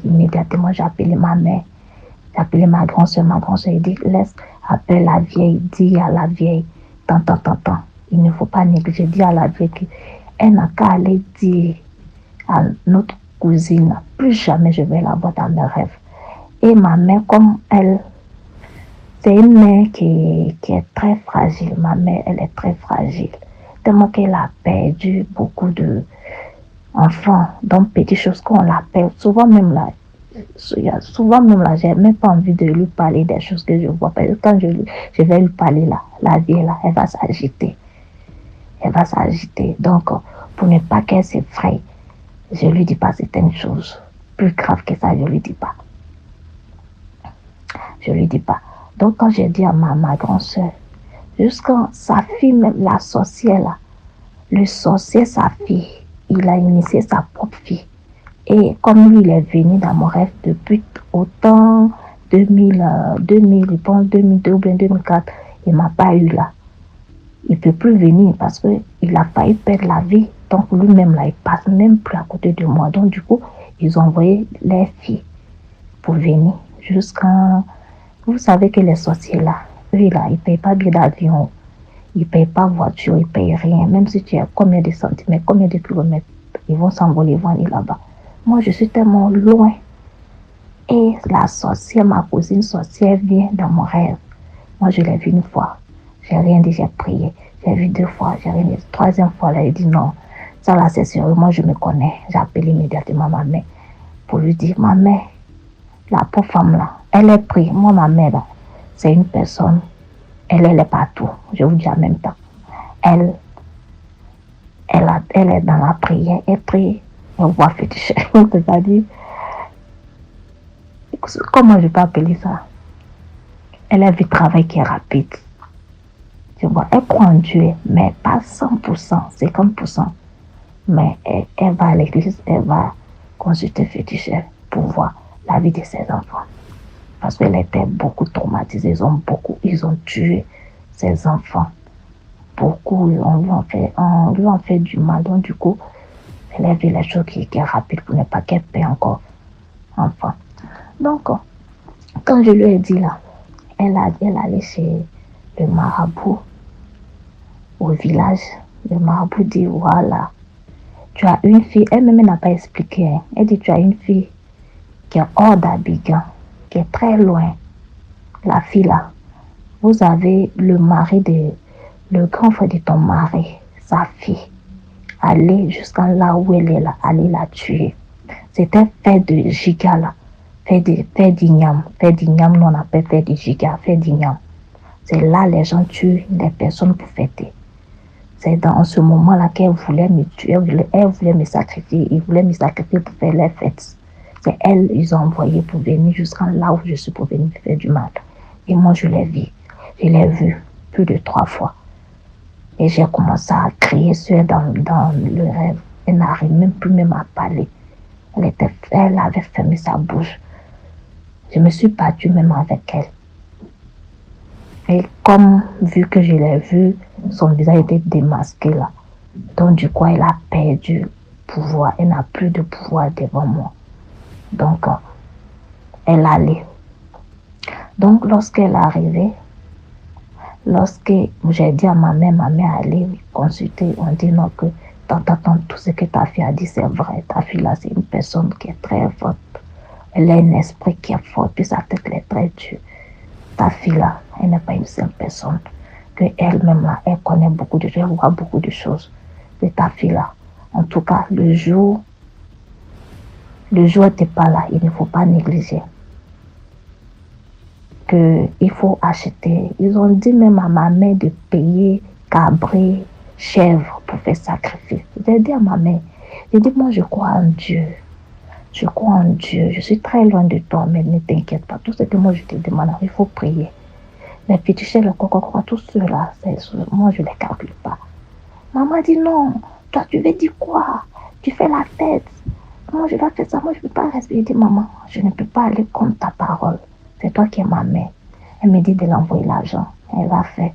Immédiatement, j'ai appelé ma mère. J'ai appelé ma grand-soeur. Ma grand-soeur, il dit, laisse, appelle la vieille, dis à la vieille, tant. Il ne faut pas négliger, dis à la vieille qu'elle n'a qu'à aller dire à notre cousine, plus jamais je vais la voir dans mes rêves. Et ma mère, comme elle, c'est une mère qui est très fragile. Ma mère, elle est très fragile. Tellement qu'elle a perdu beaucoup d'enfants. Donc, petites choses qu'on l'appelle. Souvent même là, j'ai même pas envie de lui parler des choses que je vois. Parce que quand je vais lui parler là, la vieille là, elle va s'agiter. Donc, pour ne pas qu'elle s'effraie, je lui dis pas certaines choses. Plus grave que ça, je lui dis pas. Donc, quand j'ai dit à ma grand-soeur, jusqu'à sa fille, même la sorcière là, le sorcier, sa fille, il a initié sa propre fille. Et comme lui, il est venu dans mon rêve depuis autant 2000, je pense 2002 ou bien 2004, il ne m'a pas eu là. Il ne peut plus venir parce qu'il a failli perdre la vie. Donc lui-même là, il passe même plus à côté de moi. Donc du coup, ils ont envoyé les filles pour venir jusqu'à... Vous savez que les sorciers là, eux là, ils ne payent pas billet d'avion, ils ne payent pas voiture, ils ne payent rien. Même si tu as combien de centimètres, combien de kilomètres, ils vont s'envoler, ils vont aller là-bas. Moi, je suis tellement loin. Et la sorcière, ma cousine sorcière vient dans mon rêve. Moi, je l'ai vue une fois. J'ai rien dit, j'ai prié. J'ai vu 2 fois, j'ai rien dit. Troisième fois, là, il dit non. Ça là, c'est sûr. Moi, je me connais. J'ai appelé immédiatement ma mère pour lui dire, ma mère, la pauvre femme là, elle est prise. Moi, ma mère là, c'est une personne. Elle est partout. Je vous dis en même temps. Elle est dans la prière. Elle prie. On voit fétiche. C'est-à-dire, comment je peux appeler ça? Elle a vu le travail qui est rapide. Tu vois, elle croit en Dieu, mais pas 100%, 50%. Mais elle va à l'église, elle va consulter féticheur pour voir la vie de ses enfants. Parce qu'elle était beaucoup traumatisée. Ils ont tué ses enfants. Beaucoup, on lui a fait du mal. Donc du coup, elle a vu les choses qui est rapide pour ne pas qu'elle paie encore enfant. Donc, quand je lui ai dit là, elle allait chez le marabout au village. Le marabout dit, voilà, tu as une fille, elle-même n'a pas expliqué. Hein. Elle dit, tu as une fille qui est hors d'Abidjan, qui est très loin. La fille là, vous avez le grand frère de ton mari, sa fille. Aller jusqu'à là où elle est là, aller la tuer. C'était fait de giga là, fait d'igname, nous on appelle fait de giga, fait d'igname. C'est là les gens tuent les personnes pour fêter. C'est dans ce moment-là qu'elle voulait me tuer, elle voulait me sacrifier, ils voulaient me sacrifier pour faire les fêtes. C'est elle, ils ont envoyé pour venir jusqu'à là où je suis pour venir me faire du mal. Et moi je l'ai vu plus de 3 fois. Et j'ai commencé à crier sur elle dans le rêve. Elle n'arrive même plus à parler. Elle avait fermé sa bouche. Je me suis battue même avec elle. Et comme, vu que je l'ai vue son visage était démasqué là. Donc du coup, elle a perdu pouvoir. Elle n'a plus de pouvoir devant moi. Donc, elle allait. Donc, lorsqu'elle est arrivée, lorsque j'ai dit à ma mère allez consulter, on dit non que tout ce que ta fille a dit, c'est vrai. Ta fille là, c'est une personne qui est très forte. Elle a un esprit qui est fort, puis sa tête est très dure. Ta fille là, elle n'est pas une simple personne. Que elle-même là, elle connaît beaucoup de choses, elle voit beaucoup de choses. De ta fille là. En tout cas, le jour n'était pas là, il ne faut pas négliger. Qu'il faut acheter. Ils ont dit même à ma mère de payer cabré, chèvre pour faire sacrifice. J'ai dit à ma mère, j'ai dit moi je crois en Dieu. Je crois en Dieu. Je suis très loin de toi, mais ne t'inquiète pas. Tout ce que moi je te demande, il faut prier. Les petits chefs, le coco, tout cela, moi je ne les calcule pas. Maman dit non, toi tu veux dire quoi? Tu fais la tête. Moi je dois faire ça, moi je ne peux pas rester. Je dis maman, je ne peux pas aller contre ta parole. C'est toi qui es ma mère. Elle me dit de l'envoyer l'argent. Elle va faire.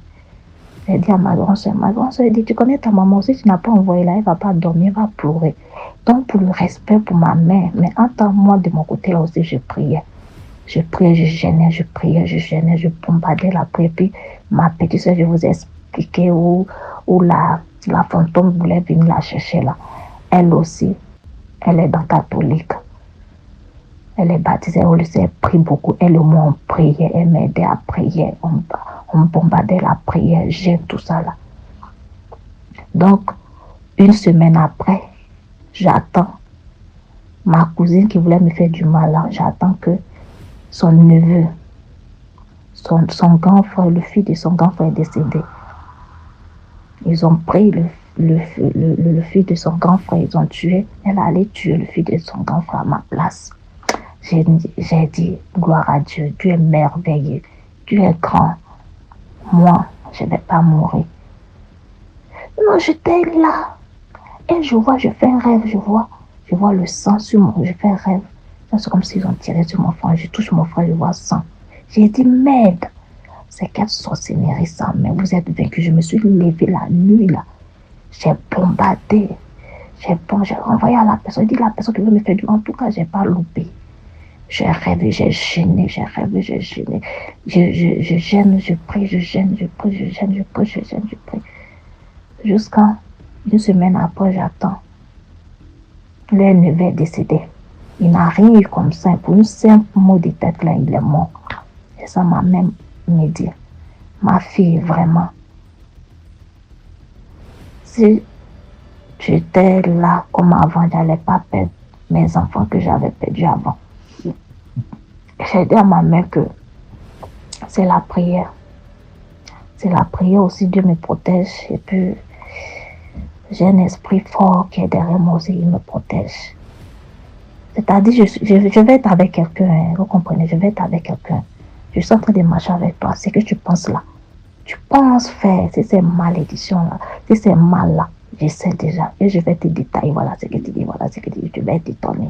J'ai dit à ma grand-soeur, elle dit, tu connais ta maman, si tu n'as pas envoyé là, elle ne va pas dormir, elle va pleurer. Donc pour le respect pour ma mère, mais en tant que moi de mon côté là aussi, je priais. Je priais, je gênais, je priais, je gênais, je bombardais la prière. Puis ma petite soeur, je vous ai expliqué où la fantôme voulait venir la chercher là. Elle aussi, elle est dans catholique. Elle est baptisée, on elle prie beaucoup. Elle au moins on priait, elle m'aidait à prier. On bombardait la prière, j'aime tout ça là. Donc, une semaine après, j'attends ma cousine qui voulait me faire du mal là. J'attends que son neveu, son grand frère, le fils de son grand frère est décédé. Ils ont pris le fils de son grand frère, ils ont tué. Elle allait tuer le fils de son grand frère à ma place. J'ai dit, gloire à Dieu, Dieu est merveilleux, Dieu est grand. Moi, je ne vais pas mourir. Non, j'étais là. Et je fais un rêve, je vois le sang sur moi, je fais un rêve. C'est comme s'ils ont tiré sur mon frère, je touche mon frère, je vois sang. J'ai dit, merde, c'est quelle sorcellerie ça, mais vous êtes vaincu. Je me suis levée la nuit là. J'ai bombardé. J'ai envoyé à la personne, j'ai dit, la personne qui veut me faire du mal, en tout cas, je n'ai pas loupé. J'ai rêvé, j'ai gêné, j'ai rêvé, j'ai gêné. Je gêne, je prie, je gêne, je prie, je gêne, je prie, je gêne, je prie. Jusqu'à une semaine après, j'attends. Le neveu est décédé. Il n'a rien eu comme ça. Pour une simple mot de tête, là, il est mort. Et ça m'a même me dit, ma fille, vraiment, si j'étais là comme avant, je n'allais pas perdre mes enfants que j'avais perdus avant. J'ai dit à ma mère que c'est la prière. C'est la prière aussi, Dieu me protège. Et puis, j'ai un esprit fort qui est derrière moi aussi, il me protège. C'est-à-dire, je vais être avec quelqu'un, vous comprenez, je vais être avec quelqu'un. Je suis en train de marcher avec toi, c'est que tu penses là. Tu penses faire, si c'est malédiction là, si c'est mal là, je sais déjà. Et je vais te détailler, voilà ce que tu dis, voilà ce que tu dis, tu vas être étonné.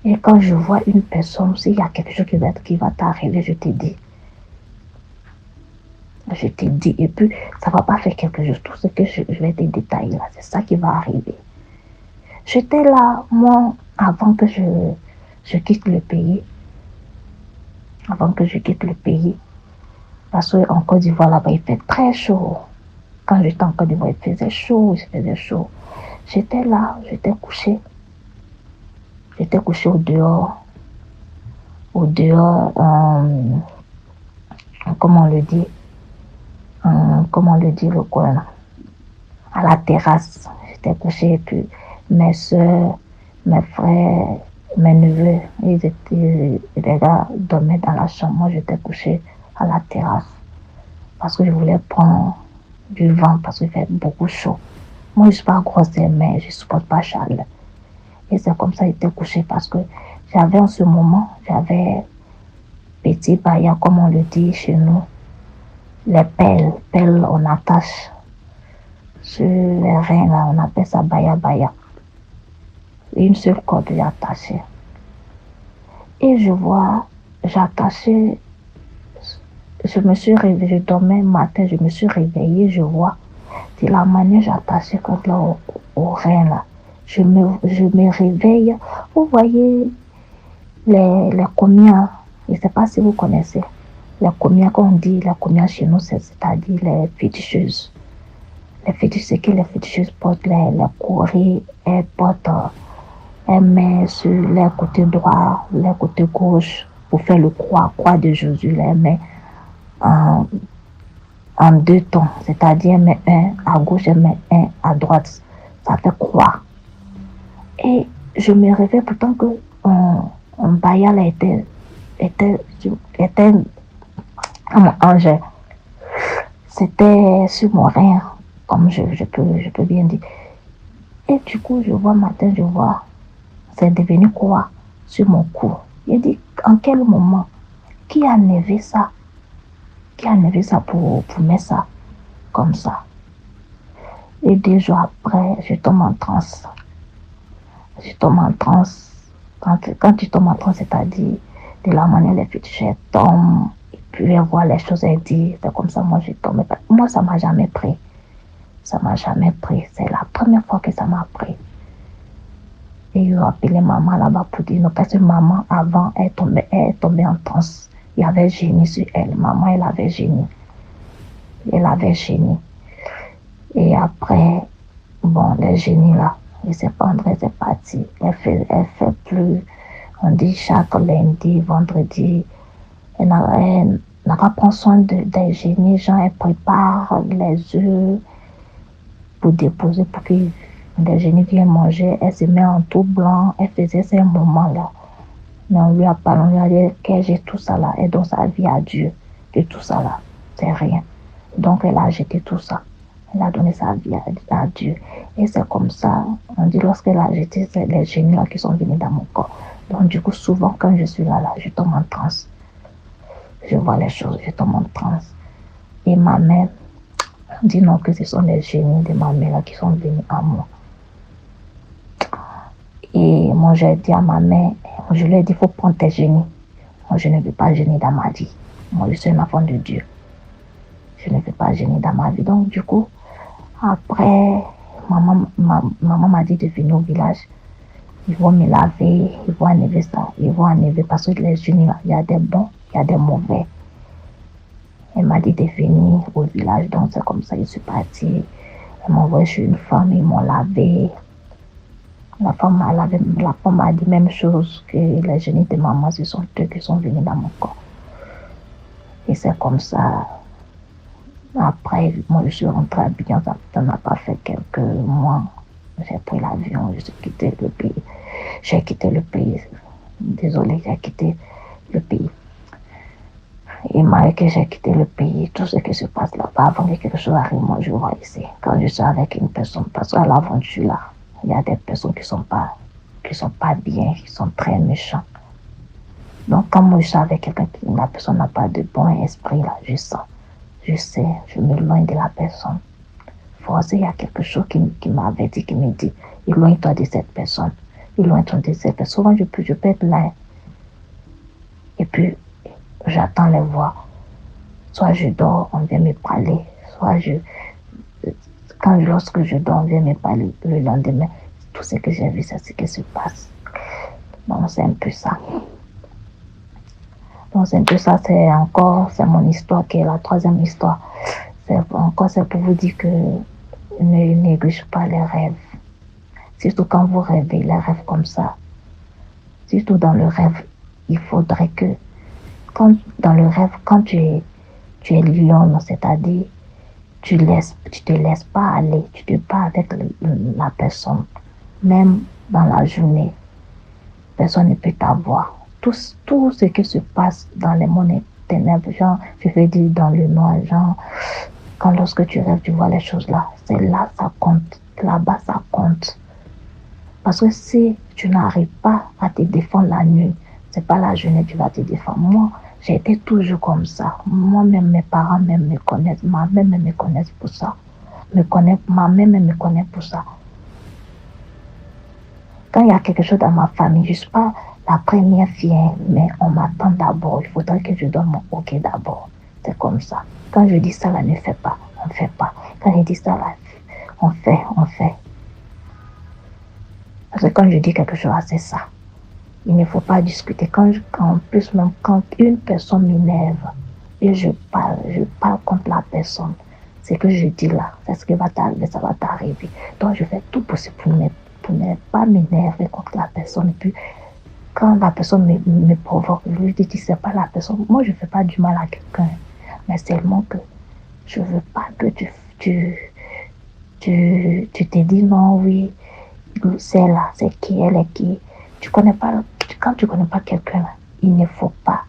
Et quand je vois une personne, s'il y a quelque chose qui va t'arriver, je te dis. Je te dis, et puis ça ne va pas faire quelque chose. Tout ce que je vais te détailler là, c'est ça qui va arriver. J'étais là, moi, avant que je quitte le pays. Avant que je quitte le pays. Parce qu'en Côte d'Ivoire, là-bas, il fait très chaud. Quand j'étais en Côte d'Ivoire, il faisait chaud, J'étais là, j'étais couchée. J'étais couchée au dehors. Comment on le dit le coin là? À la terrasse. J'étais couchée et puis mes soeurs, mes frères, mes neveux, les gars dormaient dans la chambre. Moi, j'étais couchée à la terrasse. Parce que je voulais prendre du vent parce qu'il fait beaucoup chaud. Moi, je ne suis pas grosse, mais je ne supporte pas chaleur. Et c'est comme ça que j'étais couchée parce que j'avais en ce moment, petit baya, comme on le dit chez nous, les pelles, on attache sur les reins là, on appelle ça baya. Une seule corde est attachée. Et je vois, j'ai attaché je me suis réveillée, je dormais le matin, je me suis réveillée, je vois de la manière j'attachais contre là au rein là. Je me réveille. Vous voyez les comias, je ne sais pas si vous connaissez. Les comias qu'on dit, les comias chez nous, c'est-à-dire les féticheuses. Les féticheuses, c'est que les féticheuses portent les courriers, elles portent, elles mettent sur les côtés droit, les côtés gauche, pour faire le croix de Jésus, les met en deux tons, c'est-à-dire elle met un à gauche, elle met un à droite, ça fait croix. Et je me réveille pourtant que un bayal était à mon ange, c'était sur mon rein, comme je peux bien dire. Et du coup, je vois matin, c'est devenu quoi sur mon cou. Il dit, en quel moment, qui a enlevé ça? Qui a enlevé ça pour mettre ça comme ça? Et 2 jours après, je tombe en transe. Je tombe en transe. Quand tu tombes en transe, c'est-à-dire de la manière les féticheurs tombent, et puis elle voit les choses, elle dit, c'est comme ça, moi je tombe. Moi, ça m'a jamais pris. Ça m'a jamais pris. C'est la première fois que ça m'a pris. Et ils ont appelé maman là-bas pour dire non, parce que maman, avant, elle tombait en transe. Il y avait génie sur elle. Maman, elle avait génie. Et après, bon, les génies là, ils s'est pendré, c'est parti. Elle fait plus, on dit chaque lundi, vendredi, elle n'a pas pris soin des génies, genre, elle prépare les œufs pour déposer, pour que les génies viennent manger. Elle se met en tout blanc, elle faisait ces moments-là. Mais on lui a parlé, on lui a dit que j'ai tout ça là, et donc sa vie à Dieu, que tout ça là, c'est rien. Donc elle a jeté tout ça. Elle a donné sa vie à Dieu. Et c'est comme ça, on dit lorsqu'elle a jeté, c'est les génies là qui sont venus dans mon corps. Donc du coup, souvent quand je suis là, je tombe en transe. Je vois les choses, je tombe en transe. Et ma mère dit non, que ce sont les génies de ma mère là qui sont venus à moi. Et moi, j'ai dit à ma mère, je lui ai dit, il faut prendre tes génies. Moi, je ne veux pas génie dans ma vie. Moi, je suis un enfant de Dieu. Je ne veux pas génie dans ma vie. Donc, du coup, après, maman m'a dit de venir au village. Ils vont me laver, ils vont enlever ça. Ils vont enlever parce que les génies, il y a des bons, il y a des mauvais. Elle m'a dit de venir au village. Donc, c'est comme ça que je suis partie. Elle m'a envoyé chez une femme, ils m'ont lavé. La femme m'a dit même chose que les génies de maman, ce sont eux qui sont venus dans mon corps. Et c'est comme ça. Après, moi, je suis rentrée à Abidjan, ça n'a pas fait quelques mois. J'ai pris l'avion, j'ai quitté le pays. Désolée, j'ai quitté le pays. Et malgré que j'ai quitté le pays, tout ce qui se passe là-bas, avant que quelque chose arrive, moi, je vois ici. Quand je suis avec une personne, parce qu'à l'aventure là, il y a des personnes qui sont pas bien, qui sont très méchants. Donc, quand moi je suis avec quelqu'un la personne n'a pas de bon esprit, là, je sens, je sais, je m'éloigne de la personne. Forcément, il y a quelque chose qui m'avait dit, qui me dit, éloigne-toi de cette personne, éloigne-toi de cette personne. Souvent, je peux être là, et puis, j'attends les voix. Soit je dors, on vient me parler, soit lorsque je dors, on vient me parler le lendemain. Tout ce que j'ai vu, c'est ce qui se passe. Donc, c'est un peu ça. C'est mon histoire qui est la 3e histoire. C'est pour vous dire que ne néglige pas les rêves. Surtout quand vous rêvez les rêves comme ça. Surtout dans le rêve, il faudrait que, dans le rêve, quand tu es lion, c'est-à-dire, tu te laisses pas aller, tu te bats avec la personne. Même dans la journée, personne ne peut t'avoir. Tout ce qui se passe dans les mondes ténèbres, genre, je veux dire dans le noir, genre, lorsque tu rêves, tu vois les choses là, c'est là ça compte, là-bas ça compte. Parce que si tu n'arrives pas à te défendre la nuit, c'est pas la journée que tu vas te défendre. Moi, j'ai été toujours comme ça. Moi-même, mes parents même me connaissent, ma mère me connaissent pour ça. Ma mère me connaît pour ça. Quand il y a quelque chose dans ma famille, je ne suis pas la première fille, mais on m'attend d'abord. Il faudrait que je donne mon OK d'abord. C'est comme ça. Quand je dis ça là, ne fais pas, on ne fait pas. Quand je dis ça là, on fait, on fait. Parce que quand je dis quelque chose, c'est ça. Il ne faut pas discuter. En plus, même quand une personne m'énerve et je parle contre la personne, c'est que je dis là, c'est ce qui va t'arriver, ça va t'arriver. Donc, je fais tout possible pour ne pas m'énerver contre la personne. Et puis, quand la personne me provoque, je lui dis, c'est pas la personne. Moi, je ne fais pas du mal à quelqu'un, mais seulement que je ne veux pas que tu te dis non, oui, c'est là, c'est qui, elle est qui. Quand tu connais pas quelqu'un, il ne faut pas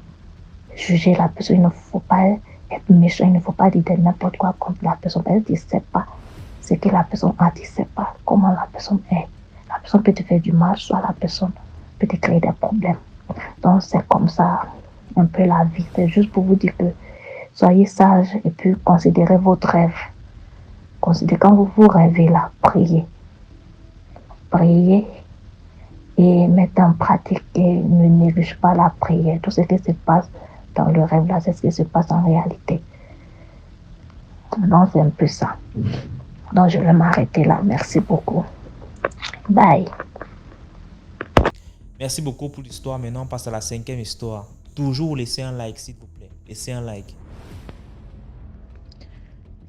juger la personne, il ne faut pas être méchant, il ne faut pas dire n'importe quoi contre la personne. Parce que tu ne sais pas ce que la personne a, tu ne sais pas comment la personne est. La personne peut te faire du mal, soit la personne peut te créer des problèmes. Donc c'est comme ça un peu la vie. C'est juste pour vous dire que soyez sages et puis considérez votre rêve. Quand vous rêvez là, priez. Priez et mettre en pratique et ne néglige pas la prière. Tout ce qui se passe dans le rêve là, c'est ce qui se passe en réalité. Donc c'est un peu ça. Donc je vais m'arrêter là. Merci beaucoup. Bye. Merci beaucoup pour l'histoire. Maintenant, on passe à la 5e histoire. Toujours laissez un like, s'il vous plaît. Laissez un like.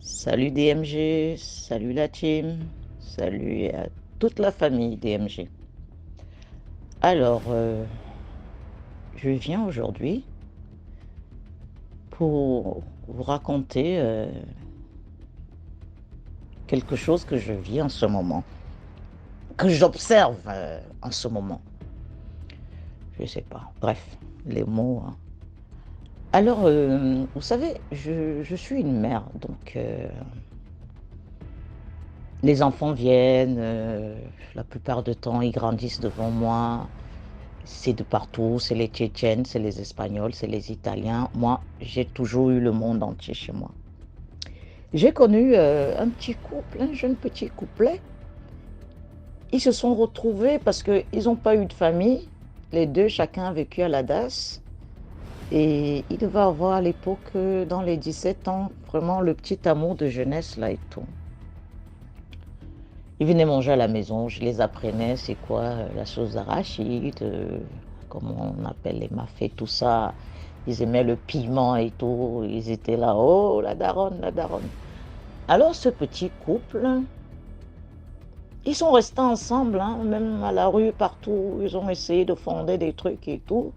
Salut DMG, salut la team, salut à toute la famille DMG. Alors, je viens aujourd'hui pour vous raconter quelque chose que je vis en ce moment, que j'observe en ce moment. Je sais pas, bref, les mots. Hein. Alors, vous savez, je suis une mère, donc les enfants viennent, la plupart du temps, ils grandissent devant moi. C'est de partout, c'est les Tchétchènes, c'est les Espagnols, c'est les Italiens. Moi, j'ai toujours eu le monde entier chez moi. J'ai connu un petit couple, un jeune petit couplet. Ils se sont retrouvés parce qu'ils n'ont pas eu de famille. Les deux, chacun a vécu à la DAS. Et il devait avoir à l'époque, dans les 17 ans, vraiment le petit amour de jeunesse là et tout. Ils venaient manger à la maison, je les apprenais c'est quoi la sauce d'arachide, comment on appelle les mafés, tout ça. Ils aimaient le piment et tout, ils étaient là, oh la daronne, la daronne. Alors ce petit couple, ils sont restés ensemble, hein, même à la rue, partout, ils ont essayé de fonder des trucs et tout.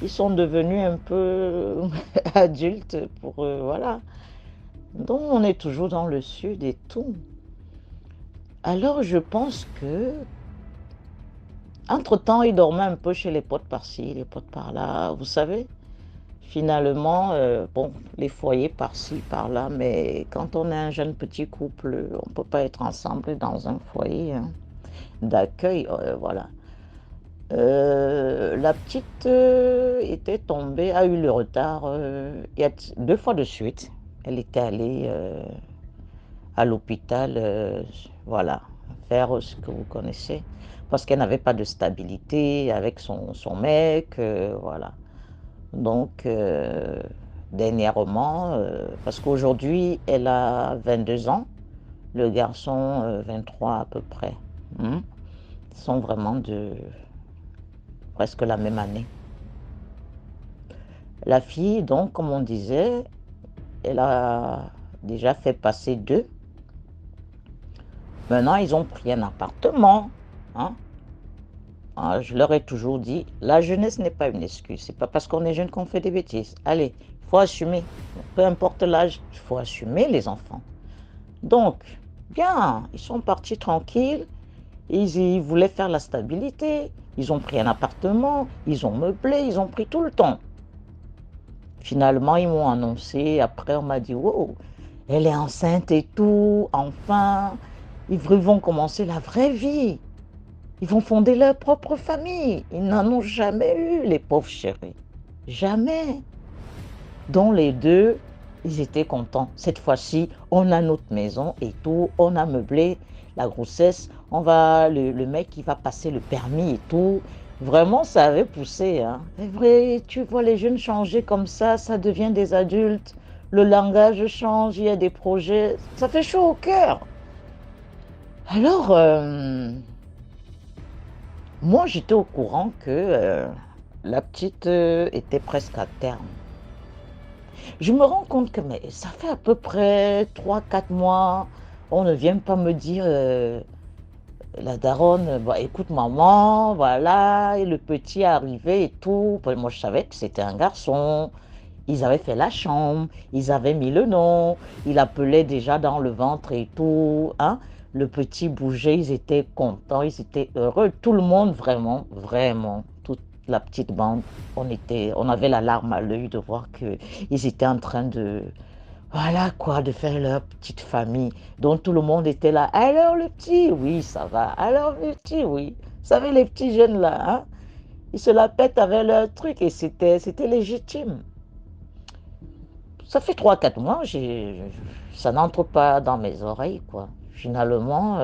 Ils sont devenus un peu adultes pour voilà. Donc on est toujours dans le sud et tout. Alors je pense que entre-temps, ils dormaient un peu chez les potes par-ci, les potes par-là, vous savez. Finalement, bon, les foyers par-ci, par-là, mais quand on est un jeune petit couple, on ne peut pas être ensemble dans un foyer hein, d'accueil, voilà. La petite était tombée, a eu le retard il y a 2 fois de suite. Elle était allée à l'hôpital, voilà, faire ce que vous connaissez, parce qu'elle n'avait pas de stabilité avec son mec, voilà. Donc, dernièrement, parce qu'aujourd'hui, elle a 22 ans, le garçon 23 à peu près. Ils sont vraiment de presque la même année. La fille, donc, comme on disait, elle a déjà fait passer 2. Maintenant, ils ont pris un appartement. Hein. Alors, je leur ai toujours dit, la jeunesse n'est pas une excuse. C'est pas parce qu'on est jeune qu'on fait des bêtises. Allez, il faut assumer. Peu importe l'âge, il faut assumer les enfants. Donc, bien, ils sont partis tranquilles. Ils voulaient faire la stabilité. Ils ont pris un appartement. Ils ont meublé. Ils ont pris tout le temps. Finalement, ils m'ont annoncé. Après, on m'a dit, wow, elle est enceinte et tout. Enfin, ils vont commencer la vraie vie. Ils vont fonder leur propre famille. Ils n'en ont jamais eu, les pauvres chéris. Jamais. Donc les deux, ils étaient contents. Cette fois-ci, on a notre maison et tout. On a meublé la grossesse. Le mec, il va passer le permis et tout. Vraiment, ça avait poussé. Hein. C'est vrai, tu vois les jeunes changer comme ça devient des adultes. le langage change, il y a des projets, ça fait chaud au cœur. Alors, moi j'étais au courant que la petite était presque à terme. Je me rends compte que mais ça fait à peu près 3-4 mois, on ne vient pas me dire, la daronne, bah, écoute maman, voilà, et le petit est arrivé et tout. Moi je savais que c'était un garçon. Ils avaient fait la chambre, ils avaient mis le nom, il appelait déjà dans le ventre et tout, hein. Le petit bougeait, ils étaient contents, ils étaient heureux. Tout le monde, vraiment, vraiment, toute la petite bande, on avait la larme à l'œil de voir qu'ils étaient en train de, voilà quoi, de faire leur petite famille. Donc tout le monde était là. Alors le petit, oui, ça va. Alors le petit, oui. Vous savez, les petits jeunes là, hein, ils se la pètent avec leur truc et c'était légitime. Ça fait 3-4 mois, ça n'entre pas dans mes oreilles, quoi. Finalement,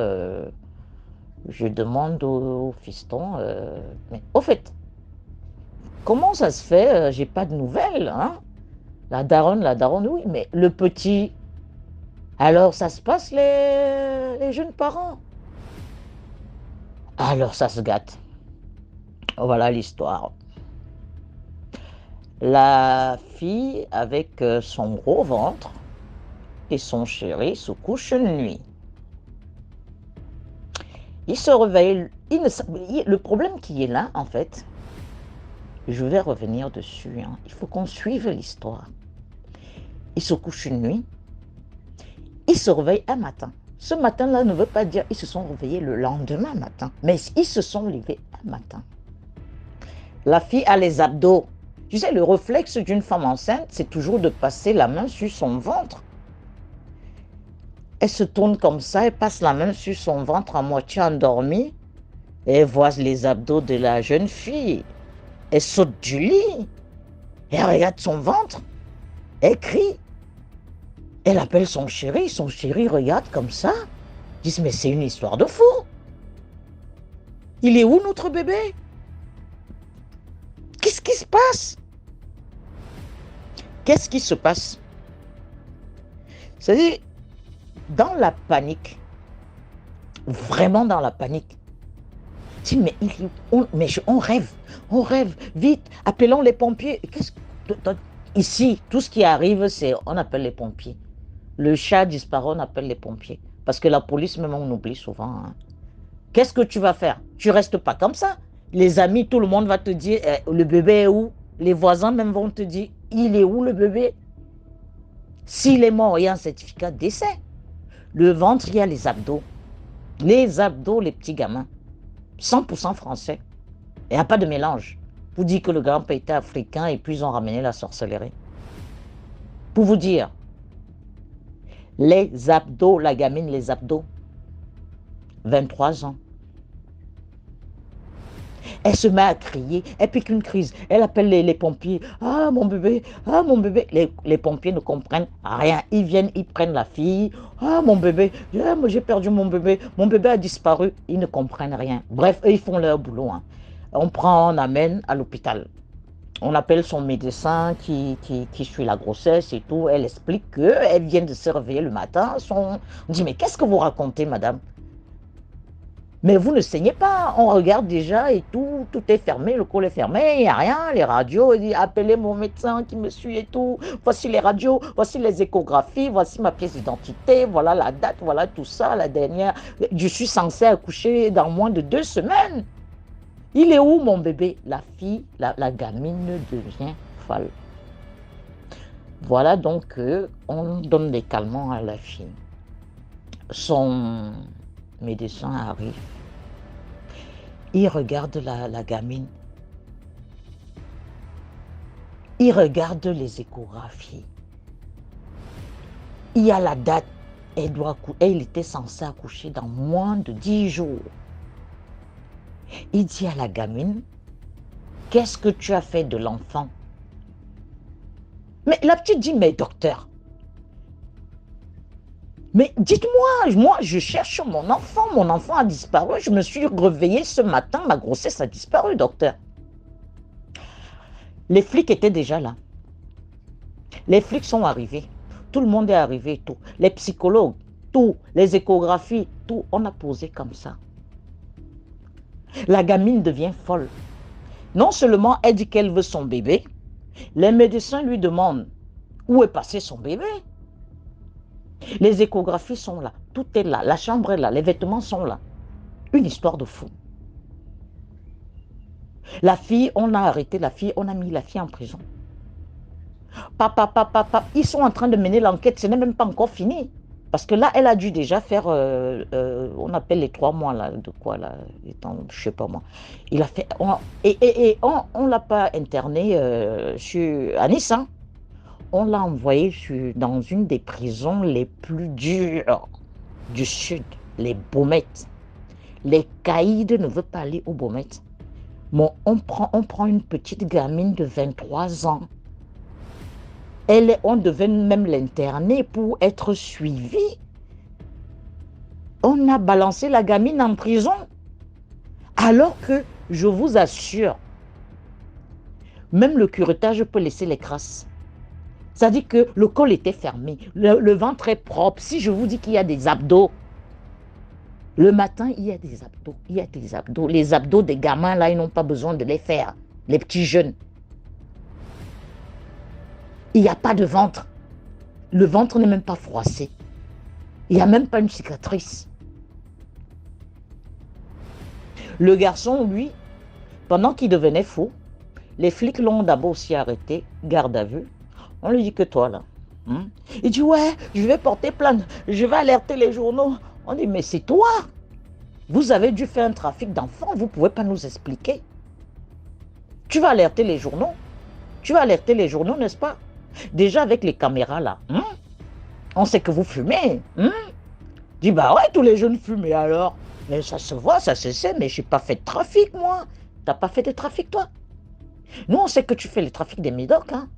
je demande au fiston, mais au fait, comment ça se fait, j'ai pas de nouvelles, hein? La daronne, oui, mais le petit, alors ça se passe les jeunes parents. Alors ça se gâte. Voilà l'histoire. La fille avec son gros ventre et son chéri se couchent une nuit. Ils se réveillent. Le problème qui est là, en fait, je vais revenir dessus. Hein. Il faut qu'on suive l'histoire. Ils se couchent une nuit. Ils se réveillent un matin. Ce matin-là ne veut pas dire qu'ils se sont réveillés le lendemain matin, mais ils se sont levés un matin. La fille a les abdos. Tu sais, le réflexe d'une femme enceinte, c'est toujours de passer la main sur son ventre. Elle se tourne comme ça, elle passe la main sur son ventre à moitié endormie et elle voit les abdos de la jeune fille. Elle saute du lit, elle regarde son ventre, elle crie. Elle appelle son chéri regarde comme ça. Il dit, mais c'est une histoire de fou. Il est où notre bébé? Qu'est-ce qui se passe? Qu'est-ce qui se passe? C'est-à-dire, dans la panique, vraiment dans la panique, on rêve, vite, appelons les pompiers. Ici, tout ce qui arrive, c'est on appelle les pompiers. Le chat disparaît, on appelle les pompiers. Parce que la police, même, on oublie souvent. Hein. Qu'est-ce que tu vas faire? Tu restes pas comme ça. Les amis, tout le monde va te dire, le bébé est où? Les voisins même vont te dire, il est où le bébé? S'il est mort, il y a un certificat de décès. Le ventre, il y a les abdos. Les abdos, les petits gamins. 100% français. Il n'y a pas de mélange. Vous dites que le grand-père était africain et puis ils ont ramené la sorcellerie. Pour vous dire, les abdos, la gamine, les abdos, 23 ans. Elle se met à crier, elle pique une crise, elle appelle les pompiers. Ah mon bébé, ah mon bébé. Les pompiers ne comprennent rien. Ils viennent, ils prennent la fille. Ah mon bébé, j'ai perdu mon bébé a disparu. Ils ne comprennent rien. Bref, eux, ils font leur boulot. Hein. On amène à l'hôpital. On appelle son médecin qui suit la grossesse et tout. Elle explique qu'elle vient de se réveiller le matin. On dit, mais qu'est-ce que vous racontez, madame? Mais vous ne saignez pas, on regarde déjà et tout est fermé, le col est fermé, il n'y a rien, les radios, il dit appelez mon médecin qui me suit et tout, voici les radios, voici les échographies, voici ma pièce d'identité, voilà la date, voilà tout ça, la dernière, je suis censée accoucher dans moins de 2 semaines. Il est où mon bébé? La fille, la gamine devient folle. Voilà donc on donne des calmants à la fille. Son médecin arrive, il regarde la gamine, il regarde les échographies, il y a la date, elle était censée accoucher dans moins de 10 jours. Il dit à la gamine, qu'est-ce que tu as fait de l'enfant? Mais la petite dit, mais docteur, mais dites-moi, moi je cherche mon enfant a disparu, je me suis réveillée ce matin, ma grossesse a disparu, docteur. Les flics étaient déjà là. Les flics sont arrivés. Tout le monde est arrivé, tout. Les psychologues, tout. Les échographies, tout. On a posé comme ça. La gamine devient folle. Non seulement elle dit qu'elle veut son bébé, les médecins lui demandent où est passé son bébé. Les échographies sont là, tout est là, la chambre est là, les vêtements sont là. Une histoire de fou. La fille, on a arrêté la fille, on a mis la fille en prison. Papa, ils sont en train de mener l'enquête, ce n'est même pas encore fini. Parce que là, elle a dû déjà faire, on appelle les 3 mois, là, de quoi, là, je sais pas moi. Il a fait, on l'a pas interné à Nice, hein. On l'a envoyé dans une des prisons les plus dures du sud, les Baumettes. Les caïds ne veulent pas aller aux Baumettes. Bon, on prend une petite gamine de 23 ans. On devait même l'interner pour être suivie. On a balancé la gamine en prison. Alors que, je vous assure, même le curettage peut laisser les crasses. Ça dit que le col était fermé, le ventre est propre. Si je vous dis qu'il y a des abdos, le matin, il y a des abdos. Les abdos des gamins, là, ils n'ont pas besoin de les faire. Les petits jeunes. Il n'y a pas de ventre. Le ventre n'est même pas froissé. Il n'y a même pas une cicatrice. Le garçon, lui, pendant qu'il devenait fou, les flics l'ont d'abord aussi arrêté, garde à vue. On lui dit que toi, là. Il dit, ouais, je vais porter plainte, je vais alerter les journaux. On dit, mais c'est toi. Vous avez dû faire un trafic d'enfants, vous ne pouvez pas nous expliquer. Tu vas alerter les journaux. Tu vas alerter les journaux, n'est-ce pas? Déjà avec les caméras, là, on sait que vous fumez. Dit, bah ouais, tous les jeunes fument, alors. Mais ça se voit, ça se sait, mais je n'ai pas fait de trafic, moi. Tu n'as pas fait de trafic, toi? Nous, on sait que tu fais le trafic des médocs, hein.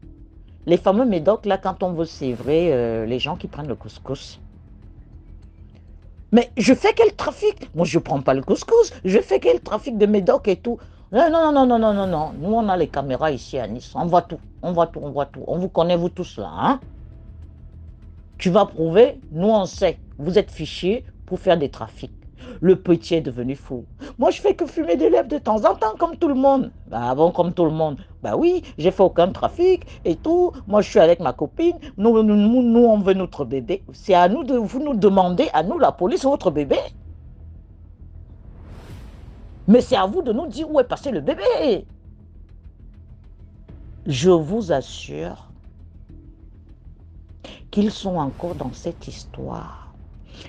Les fameux médocs, là, quand on veut sévrer, les gens qui prennent le couscous. Mais je fais quel trafic? Moi, je ne prends pas le couscous. Je fais quel trafic de médocs et tout? Non. Nous, on a les caméras ici à Nice. On voit tout. On vous connaît, vous tous, là, hein? Tu vas prouver? Nous, on sait. Vous êtes fichés pour faire des trafics. Le petit est devenu fou. Moi, je fais que fumer des lèvres de temps en temps, comme tout le monde. Bah bon, comme tout le monde. Bah oui, j'ai fait aucun trafic et tout. Moi, je suis avec ma copine. Nous, on veut notre bébé. C'est à nous de vous nous demander, à nous, la police, votre bébé. Mais c'est à vous de nous dire où est passé le bébé. Je vous assure qu'ils sont encore dans cette histoire.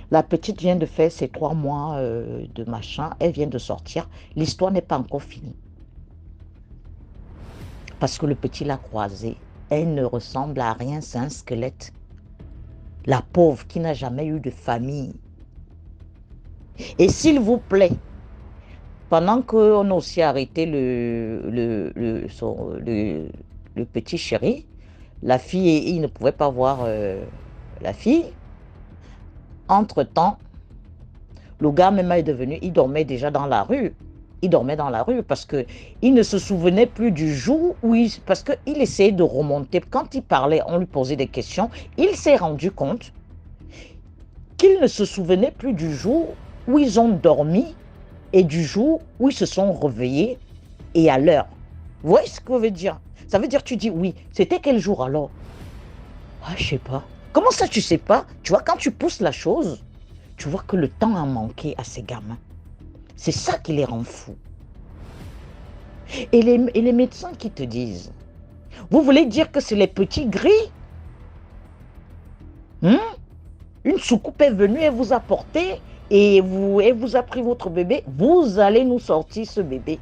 La petite vient de faire ses 3 mois de machin, elle vient de sortir. L'histoire n'est pas encore finie. Parce que le petit l'a croisée. Elle ne ressemble à rien, c'est un squelette. La pauvre qui n'a jamais eu de famille. Et s'il vous plaît, pendant qu'on a aussi arrêté le petit chéri, la fille, il ne pouvait pas voir la fille. Entre-temps, le gars même est devenu, il dormait déjà dans la rue. Il dormait dans la rue parce qu'il ne se souvenait plus du jour où parce qu'il essayait de remonter. Quand il parlait, on lui posait des questions. Il s'est rendu compte qu'il ne se souvenait plus du jour où ils ont dormi et du jour où ils se sont réveillés et à l'heure. Vous voyez ce que ça veut dire? Ça veut dire, tu dis, oui, c'était quel jour alors? Ah, je sais pas. Comment ça, tu sais pas? Tu vois, quand tu pousses la chose, tu vois que le temps a manqué à ces gamins. C'est ça qui les rend fous. Et les médecins qui te disent, vous voulez dire que c'est les petits gris? Une soucoupe est venue et vous a porté et vous a pris votre bébé. Vous allez nous sortir ce bébé.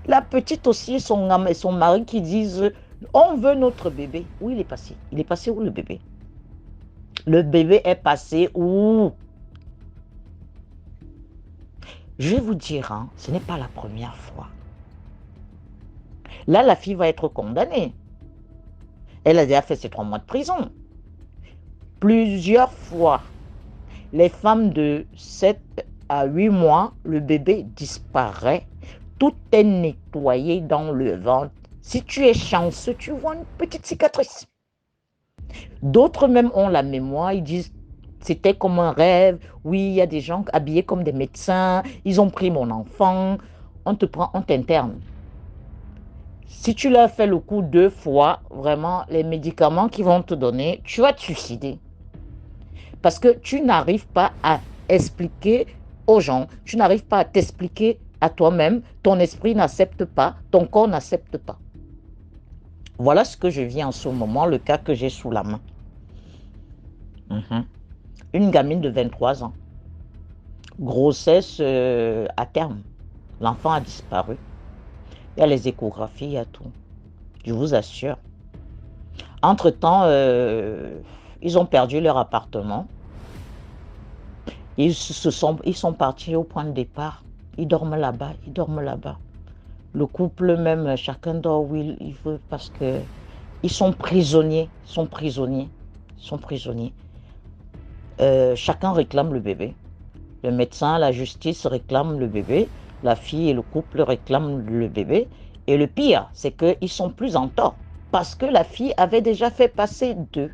La petite aussi et son mari qui disent, on veut notre bébé. Où il est passé? Il est passé où le bébé? Le bébé est passé où? Je vais vous dire, hein, ce n'est pas la première fois. Là, la fille va être condamnée. Elle a déjà fait ses 3 mois de prison. Plusieurs fois, les femmes de 7 à 8 mois, le bébé disparaît. Tout est nettoyé dans le ventre. Si tu es chanceux, tu vois une petite cicatrice. D'autres même ont la mémoire, ils disent c'était comme un rêve. Oui, il y a des gens habillés comme des médecins, ils ont pris mon enfant, on te prend, on t'interne. Si tu leur fais le coup 2 fois, vraiment, les médicaments qu'ils vont te donner, tu vas te suicider. Parce que tu n'arrives pas à expliquer aux gens, tu n'arrives pas à t'expliquer à toi-même, ton esprit n'accepte pas, ton corps n'accepte pas. Voilà ce que je vis en ce moment, le cas que j'ai sous la main. Une gamine de 23 ans. Grossesse à terme. L'enfant a disparu. Il y a les échographies, il y a tout. Je vous assure. Entre-temps, ils ont perdu leur appartement. Ils sont partis au point de départ. Ils dorment là-bas, ils dorment là-bas. Le couple même, chacun dort où il veut parce que ils sont prisonniers, chacun réclame le bébé. Le médecin, la justice réclament le bébé. La fille et le couple réclament le bébé. Et le pire, c'est qu'ils sont plus en tort. Parce que la fille avait déjà fait passer 2.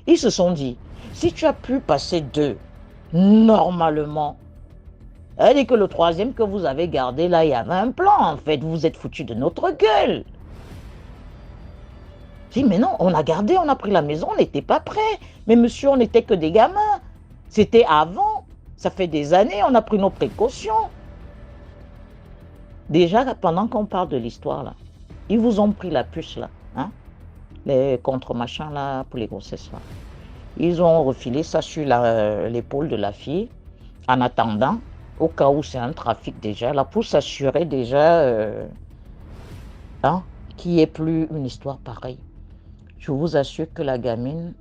Ils se sont dit, si tu as pu passer 2, normalement, elle dit que le 3e que vous avez gardé, là, il y avait un plan, en fait. Vous vous êtes foutu de notre gueule. Je dis, mais non, on a gardé, on a pris la maison, on n'était pas prêts. Mais monsieur, on n'était que des gamins. C'était avant. Ça fait des années, on a pris nos précautions. Déjà, pendant qu'on parle de l'histoire, là, ils vous ont pris la puce, là, hein, les contre-machins, là, pour les grossesses, là. Ils ont refilé ça sur l'épaule de la fille, en attendant, au cas où c'est un trafic déjà, là, pour s'assurer déjà qu'il n'y ait plus une histoire pareille. Je vous assure que la gamine,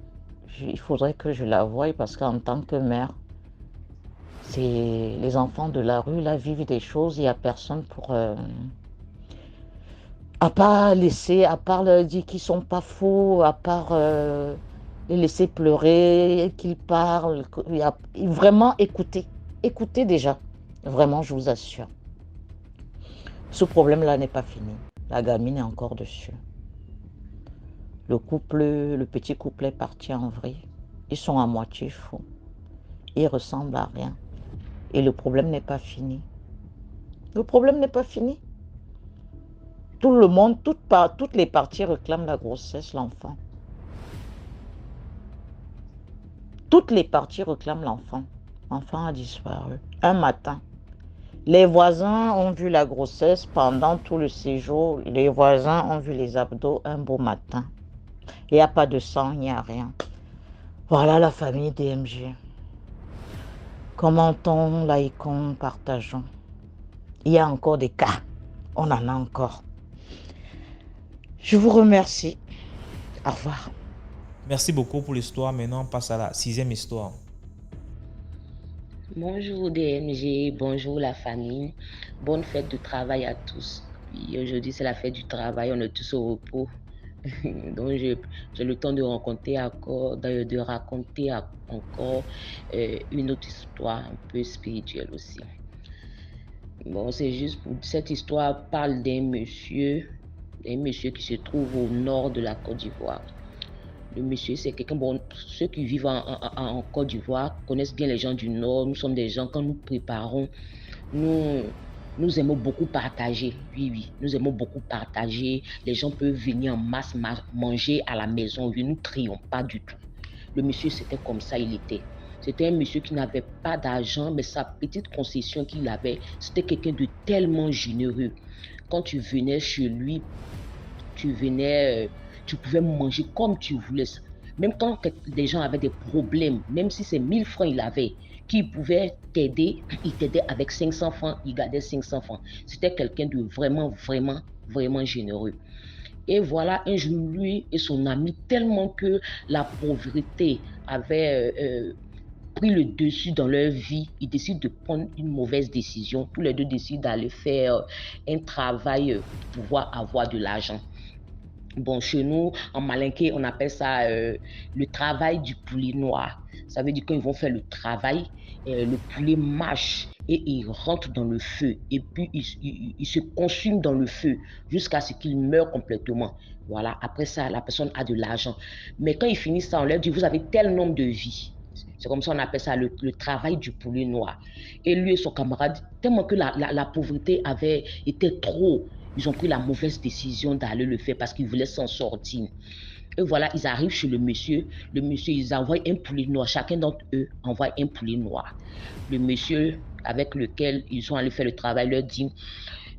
il faudrait que je la voie parce qu'en tant que mère, les enfants de la rue, là, vivent des choses, il n'y a personne pour... à part laisser, à part leur dire qu'ils ne sont pas faux, à part les laisser pleurer, qu'ils parlent, vraiment écouter déjà, vraiment, je vous assure. Ce problème-là n'est pas fini, la gamine est encore dessus. Le petit couple est parti en vrille, ils sont à moitié fous, ils ressemblent à rien. Et le problème n'est pas fini. Le problème n'est pas fini. Tout le monde, toutes les parties réclament la grossesse, l'enfant. Toutes les parties réclament l'enfant. L'enfant a disparu. Un matin, les voisins ont vu la grossesse pendant tout le séjour. Les voisins ont vu les abdos un beau matin. Il n'y a pas de sang, il n'y a rien. Voilà la famille DMG. Commentons, likons, partageons. Il y a encore des cas. On en a encore. Je vous remercie. Au revoir. Merci beaucoup pour l'histoire. Maintenant, on passe à la 6e histoire. Bonjour DMG, bonjour la famille. Bonne fête de travail à tous. Puis aujourd'hui, c'est la fête du travail. On est tous au repos. Donc, j'ai le temps de raconter encore une autre histoire un peu spirituelle aussi. Bon, c'est juste pour cette histoire parle d'un monsieur qui se trouve au nord de la Côte d'Ivoire. Le monsieur, c'est quelqu'un, bon, ceux qui vivent en Côte d'Ivoire connaissent bien les gens du nord. Nous sommes des gens, quand nous préparons, nous aimons beaucoup partager. Oui, nous aimons beaucoup partager. Les gens peuvent venir en masse manger à la maison. Oui, nous ne trions pas du tout. Le monsieur, c'était comme ça, il était. C'était un monsieur qui n'avait pas d'argent, mais sa petite concession qu'il avait, c'était quelqu'un de tellement généreux. Quand tu venais chez lui, tu pouvais manger comme tu voulais. Même quand des gens avaient des problèmes, même si c'est 1000 francs il avait, qu'il pouvait t'aider, il t'aidait avec 500 francs, il gardait 500 francs. C'était quelqu'un de vraiment, vraiment, vraiment généreux. Et voilà, un jour, lui et son ami, tellement que la pauvreté avait pris le dessus dans leur vie, ils décident de prendre une mauvaise décision. Tous les deux décident d'aller faire un travail pour pouvoir avoir de l'argent. Bon, chez nous, en malinké, on appelle ça le travail du poulet noir. Ça veut dire qu'ils vont faire le travail le poulet marche et il rentre dans le feu et puis il se consume dans le feu jusqu'à ce qu'il meure complètement. Voilà, après ça, la personne a de l'argent. Mais quand ils finissent ça, on leur dit, vous avez tel nombre de vies. C'est comme ça on appelle ça le travail du poulet noir. Et lui et son camarade, tellement que la pauvreté avait été trop, ils ont pris la mauvaise décision d'aller le faire parce qu'ils voulaient s'en sortir. Et voilà, ils arrivent chez le monsieur, ils envoient un poulet noir, chacun d'entre eux envoie un poulet noir. Le monsieur avec lequel ils sont allés faire le travail leur dit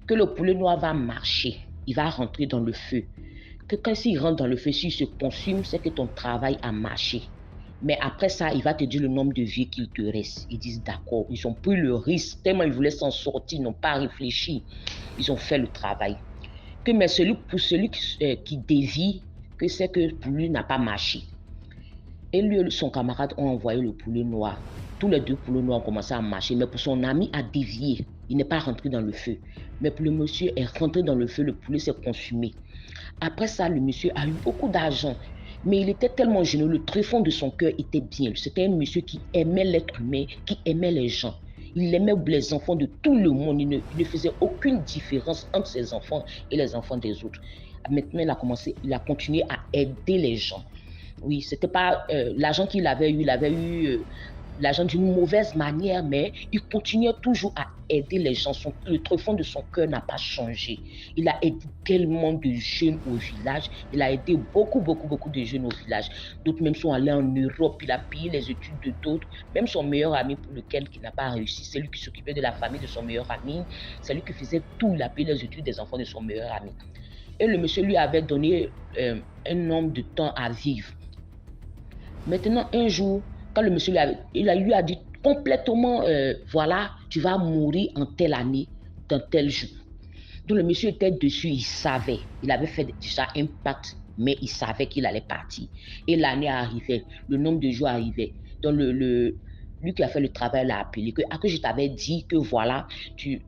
que le poulet noir va marcher, il va rentrer dans le feu. Que quand s'il rentre dans le feu, s'il se consume, c'est que ton travail a marché. Mais après ça, il va te dire le nombre de vies qu'il te reste. Ils disent d'accord, ils ont pris le risque, tellement ils voulaient s'en sortir, ils n'ont pas réfléchi. Ils ont fait le travail. Que, mais pour celui qui dévie, que c'est que pour lui n'a pas marché. Et lui et son camarade ont envoyé le poulet noir. Tous les deux poulets noirs ont commencé à marcher, mais pour son ami a dévié. Il n'est pas rentré dans le feu. Mais pour le monsieur est rentré dans le feu, le poulet s'est consumé. Après ça, le monsieur a eu beaucoup d'argent. Mais il était tellement généreux, le tréfonds de son cœur était bien. C'était un monsieur qui aimait l'être humain, qui aimait les gens. Il aimait les enfants de tout le monde. Il ne faisait aucune différence entre ses enfants et les enfants des autres. Maintenant, il a continué à aider les gens. Oui, c'était pas l'argent qu'il avait eu, l'argent d'une mauvaise manière, mais il continuait toujours à aider les gens. Le tréfonds de son cœur n'a pas changé. Il a aidé tellement de jeunes au village. Il a aidé beaucoup de jeunes au village. D'autres même sont allés en Europe. Il a payé les études de d'autres. Même son meilleur ami pour lequel il n'a pas réussi, c'est lui qui s'occupait de la famille de son meilleur ami. C'est lui qui faisait tout. Il a payé les études des enfants de son meilleur ami. Et le monsieur lui avait donné un nombre de temps à vivre. Maintenant, un jour, quand le monsieur lui a dit complètement, voilà, tu vas mourir en telle année, dans tel jour. Donc le monsieur était dessus, il savait, il avait fait déjà un pacte, mais il savait qu'il allait partir. Et l'année arrivait, le nombre de jours arrivait. Donc lui qui a fait le travail l'a appelé, que je t'avais dit que voilà, tu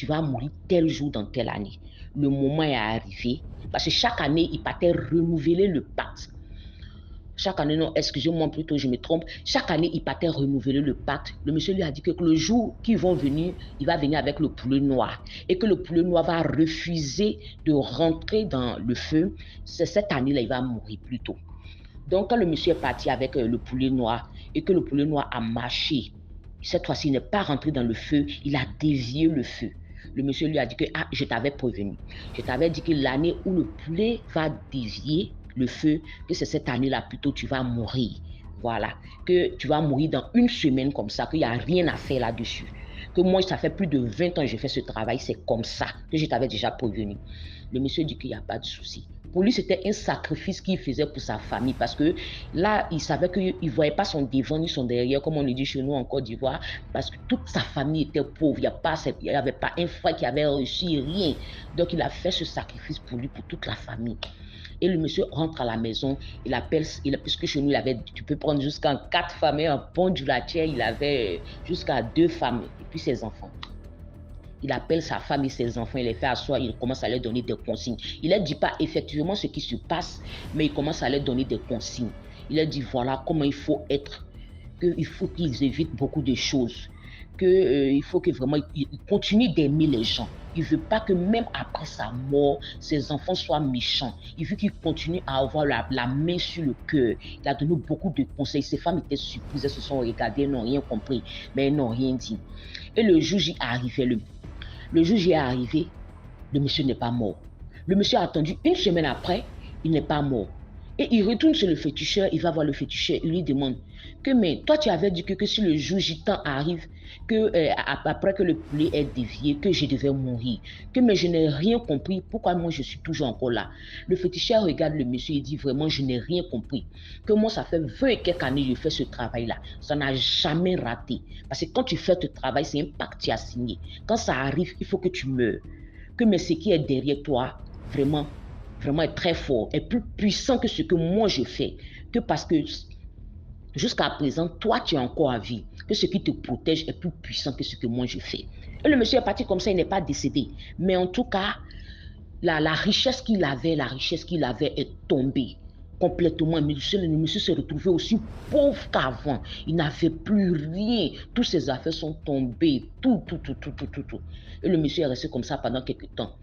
vas mourir tel jour dans telle année. Le moment est arrivé, parce que chaque année, il partait renouveler le pacte. Chaque année, non, excusez-moi plutôt, je me trompe. Chaque année, il partait renouveler le pacte. Le monsieur lui a dit que le jour qu'ils vont venir, il va venir avec le poulet noir. Et que le poulet noir va refuser de rentrer dans le feu. C'est cette année-là, il va mourir plus tôt. Donc, quand le monsieur est parti avec le poulet noir et que le poulet noir a marché, cette fois-ci, il n'est pas rentré dans le feu, il a dévié le feu. Le monsieur lui a dit que je t'avais prévenu. Je t'avais dit que l'année où le poulet va dévier le feu, que c'est cette année-là plutôt tu vas mourir. Voilà. Que tu vas mourir dans une semaine comme ça, qu'il n'y a rien à faire là-dessus. Que moi, ça fait plus de 20 ans que je fais ce travail, c'est comme ça que je t'avais déjà prévenu. Le monsieur dit qu'il n'y a pas de souci. Pour lui, c'était un sacrifice qu'il faisait pour sa famille parce que là, il savait qu'il ne voyait pas son devant ni son derrière, comme on le dit chez nous en Côte d'Ivoire, parce que toute sa famille était pauvre. Il n'y avait pas un frère qui avait reçu rien. Donc, il a fait ce sacrifice pour lui, pour toute la famille. Et le monsieur rentre à la maison, puisque chez nous, tu peux prendre jusqu'à 4 femmes et un pont du laitier, il avait jusqu'à 2 femmes et puis ses enfants. Il appelle sa femme et ses enfants, il les fait asseoir, il commence à leur donner des consignes. Il ne leur dit pas effectivement ce qui se passe, mais il commence à leur donner des consignes. Il leur dit voilà comment il faut être, qu'il faut qu'ils évitent beaucoup de choses, qu'il faut que vraiment ils continuent d'aimer les gens. Il ne veut pas que même après sa mort, ses enfants soient méchants. Il veut qu'ils continuent à avoir la main sur le cœur. Il a donné beaucoup de conseils. Ses femmes étaient surprises, elles se sont regardées, elles n'ont rien compris, mais elles n'ont rien dit. Et le jour J arrivait, le jour J est arrivé, le monsieur n'est pas mort. Le monsieur a attendu une semaine après, il n'est pas mort. Et il retourne chez le féticheur, il va voir le féticheur, il lui demande que mais toi tu avais dit que si le jour J temps arrive, que après que le poulet est dévié, que je devais mourir, que mais je n'ai rien compris, pourquoi moi je suis toujours encore là. Le féticheur regarde le monsieur et dit vraiment je n'ai rien compris, que moi ça fait 20 et quelques années que je fais ce travail là, ça n'a jamais raté, parce que quand tu fais ce travail c'est un pacte que tu as signé, quand ça arrive il faut que tu meurs, que mais ce qui est derrière toi vraiment est très fort, est plus puissant que ce que moi je fais, que parce que jusqu'à présent, toi tu es encore à vie, que ce qui te protège est plus puissant que ce que moi je fais. Et le monsieur est parti comme ça, il n'est pas décédé. Mais en tout cas, la richesse qu'il avait est tombée. complètement. Le monsieur s'est retrouvé aussi pauvre qu'avant. Il n'avait plus rien. Toutes ses affaires sont tombées. Tout. Et le monsieur est resté comme ça pendant quelques temps.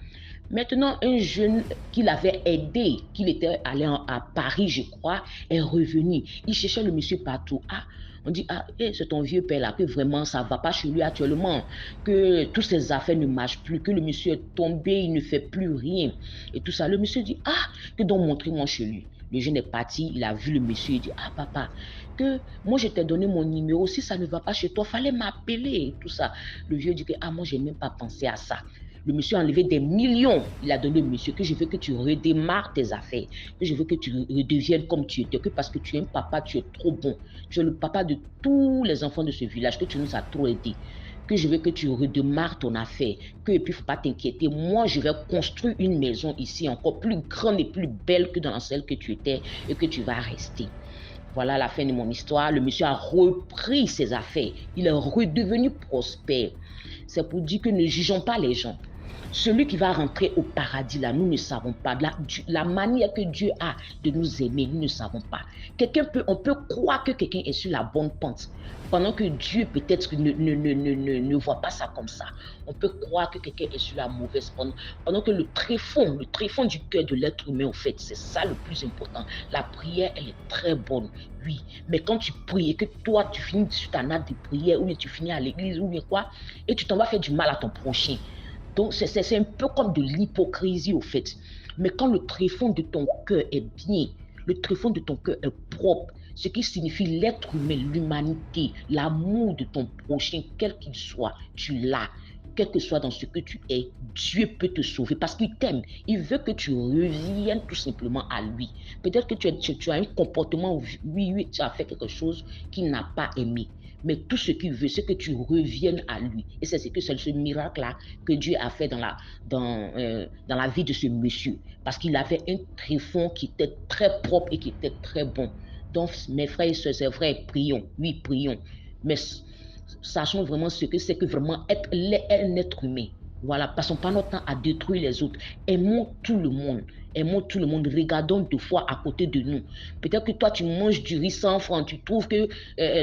Maintenant, un jeune qui l'avait aidé, qu'il était allé à Paris, je crois, est revenu. Il cherchait le monsieur partout. Ah, on dit, ah, c'est ton vieux père là, que vraiment ça ne va pas chez lui actuellement, que toutes ses affaires ne marchent plus, que le monsieur est tombé, il ne fait plus rien. Et tout ça. Le monsieur dit, ah, que donc montrez-moi chez lui. Le jeune est parti, il a vu le monsieur, il dit, ah papa, que moi je t'ai donné mon numéro, si ça ne va pas chez toi, fallait m'appeler, tout ça. Le vieux dit que, ah, moi je n'ai même pas pensé à ça. Le monsieur a enlevé des millions. Il a donné au monsieur que je veux que tu redémarres tes affaires, que je veux que tu redeviennes comme tu étais, que parce que tu es un papa, tu es trop bon. Tu es le papa de tous les enfants de ce village, que tu nous as trop aidés. Que je veux que tu redémarres ton affaire, que et puis il ne faut pas t'inquiéter. Moi, je vais construire une maison ici encore plus grande et plus belle que dans celle que tu étais et que tu vas rester. Voilà la fin de mon histoire. Le monsieur a repris ses affaires. Il est redevenu prospère. C'est pour dire que ne jugeons pas les gens. Celui qui va rentrer au paradis, là, nous ne savons pas. La manière que Dieu a de nous aimer, nous ne savons pas. On peut croire que quelqu'un est sur la bonne pente, pendant que Dieu peut-être ne voit pas ça comme ça. On peut croire que quelqu'un est sur la mauvaise pente, pendant que le tréfonds du cœur de l'être humain, en fait, c'est ça le plus important. La prière, elle est très bonne, oui. Mais quand tu pries et que toi, tu finis sur ta natte de prière, ou bien tu finis à l'église, ou bien quoi, et tu t'en vas faire du mal à ton prochain. Donc, c'est un peu comme de l'hypocrisie, au fait. Mais quand le tréfonds de ton cœur est bien, le tréfonds de ton cœur est propre, ce qui signifie l'être humain, l'humanité, l'amour de ton prochain, quel qu'il soit, tu l'as. Quel que soit dans ce que tu es, Dieu peut te sauver parce qu'il t'aime. Il veut que tu reviennes tout simplement à lui. Peut-être que tu as un comportement où, oui, tu as fait quelque chose qu'il n'a pas aimé. Mais tout ce qu'il veut, c'est que tu reviennes à lui. Et c'est ce miracle-là que Dieu a fait dans la vie de ce monsieur. Parce qu'il avait un tréfonds qui était très propre et qui était très bon. Donc, mes frères et sœurs, c'est vrai, prions. Oui, prions. Mais sachons vraiment ce que c'est que vraiment être un être humain. Voilà, passons pas notre temps à détruire les autres. Aimons tout le monde. Aimons tout le monde. Regardons deux fois à côté de nous. Peut-être que toi, tu manges du riz 100 francs. Tu trouves que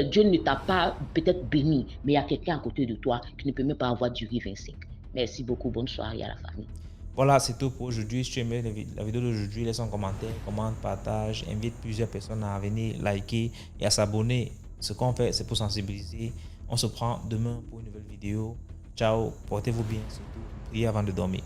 Dieu ne t'a pas peut-être béni. Mais il y a quelqu'un à côté de toi qui ne peut même pas avoir du riz 25. Merci beaucoup. Bonne soirée à la famille. Voilà, c'est tout pour aujourd'hui. Si tu aimais la vidéo d'aujourd'hui, laisse un commentaire, commente, partage, invite plusieurs personnes à venir liker et à s'abonner. Ce qu'on fait, c'est pour sensibiliser. On se prend demain pour une nouvelle vidéo. Ciao, portez-vous bien, surtout priez avant de dormir.